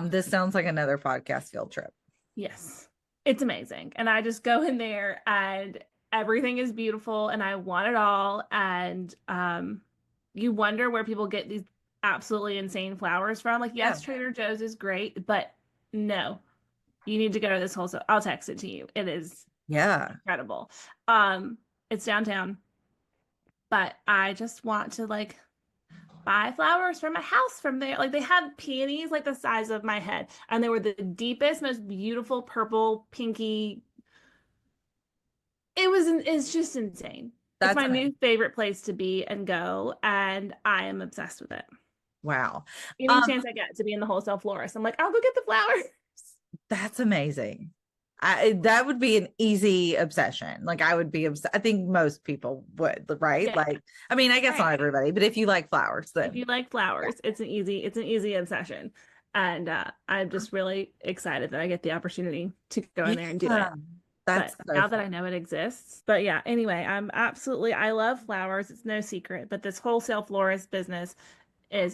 this sounds like another podcast field trip. Yes, it's amazing. And I just go in there and everything is beautiful and I want it all. And you wonder where people get these absolutely insane flowers from. Like, yes, Yeah. Trader Joe's is great, but no, you need to go to this wholesale. I'll text it to you. It is Yeah. incredible. It's downtown, but I just want to like buy flowers for my house from there. Like they had peonies like the size of my head, and they were the deepest, most beautiful purple, pinky. It's just insane. It's That's my amazing. new favorite place to be and go, and I am obsessed with it. Wow. Any chance I get to be in the wholesale florist, I'm like, I'll go get the flowers. That's amazing. That would be an easy obsession. Like I would be I think most people would, right? Yeah. Like, I mean, I guess not Right. everybody, but if you like flowers, If then you like flowers, it's an easy obsession. And I'm just really excited that I get the opportunity to go in there and do it. Yeah, that's But so now that fun. I know it exists. But yeah, anyway, I love flowers. It's no secret. But this wholesale florist business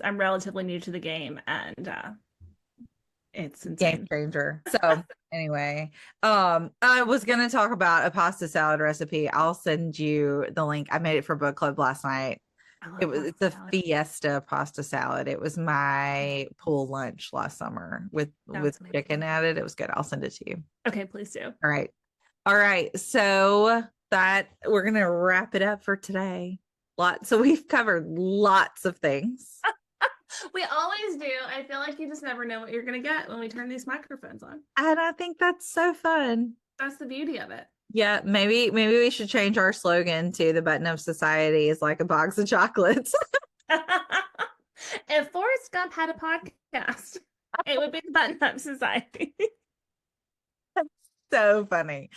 I'm relatively new to the game and it's Game insane. changer. So anyway, I was gonna talk about a pasta salad recipe. I'll send you the link. I made it for book club last night. It's a fiesta pasta salad. It was my pool lunch last summer with chicken added. It was good. I'll send it to you. Okay, please do. All right. So that we're gonna wrap it up for today. So we've covered lots of things. We always do. I feel like you just never know what you're gonna get when we turn these microphones on. And I think that's so fun. That's the beauty of it. Yeah, maybe we should change our slogan to the Button Up Society is like a box of chocolates. If Forrest Gump had a podcast, it would be the Button Up Society. So funny.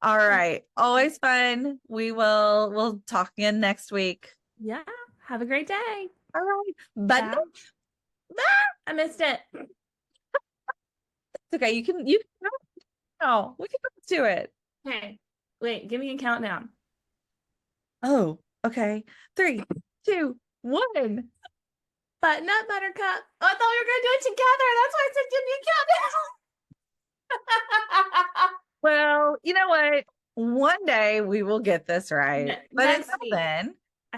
All right. Always fun. We'll talk again next week. Yeah. Have a great day. All right. Button up. I missed it. It's okay. You can no, we can do it. Okay. Wait, give me a countdown. Oh, okay. 3, 2, 1. Button up, Buttercup. Oh, I thought we were gonna do it together. That's why I said give me a countdown. Well, you know what? One day we will get this right. But Next until week. then,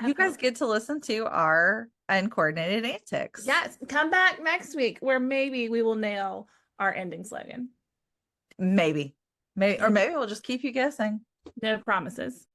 you guys get to listen to our uncoordinated antics. Yes, come back next week where maybe we will nail our ending slogan. Maybe, or maybe we'll just keep you guessing. No promises.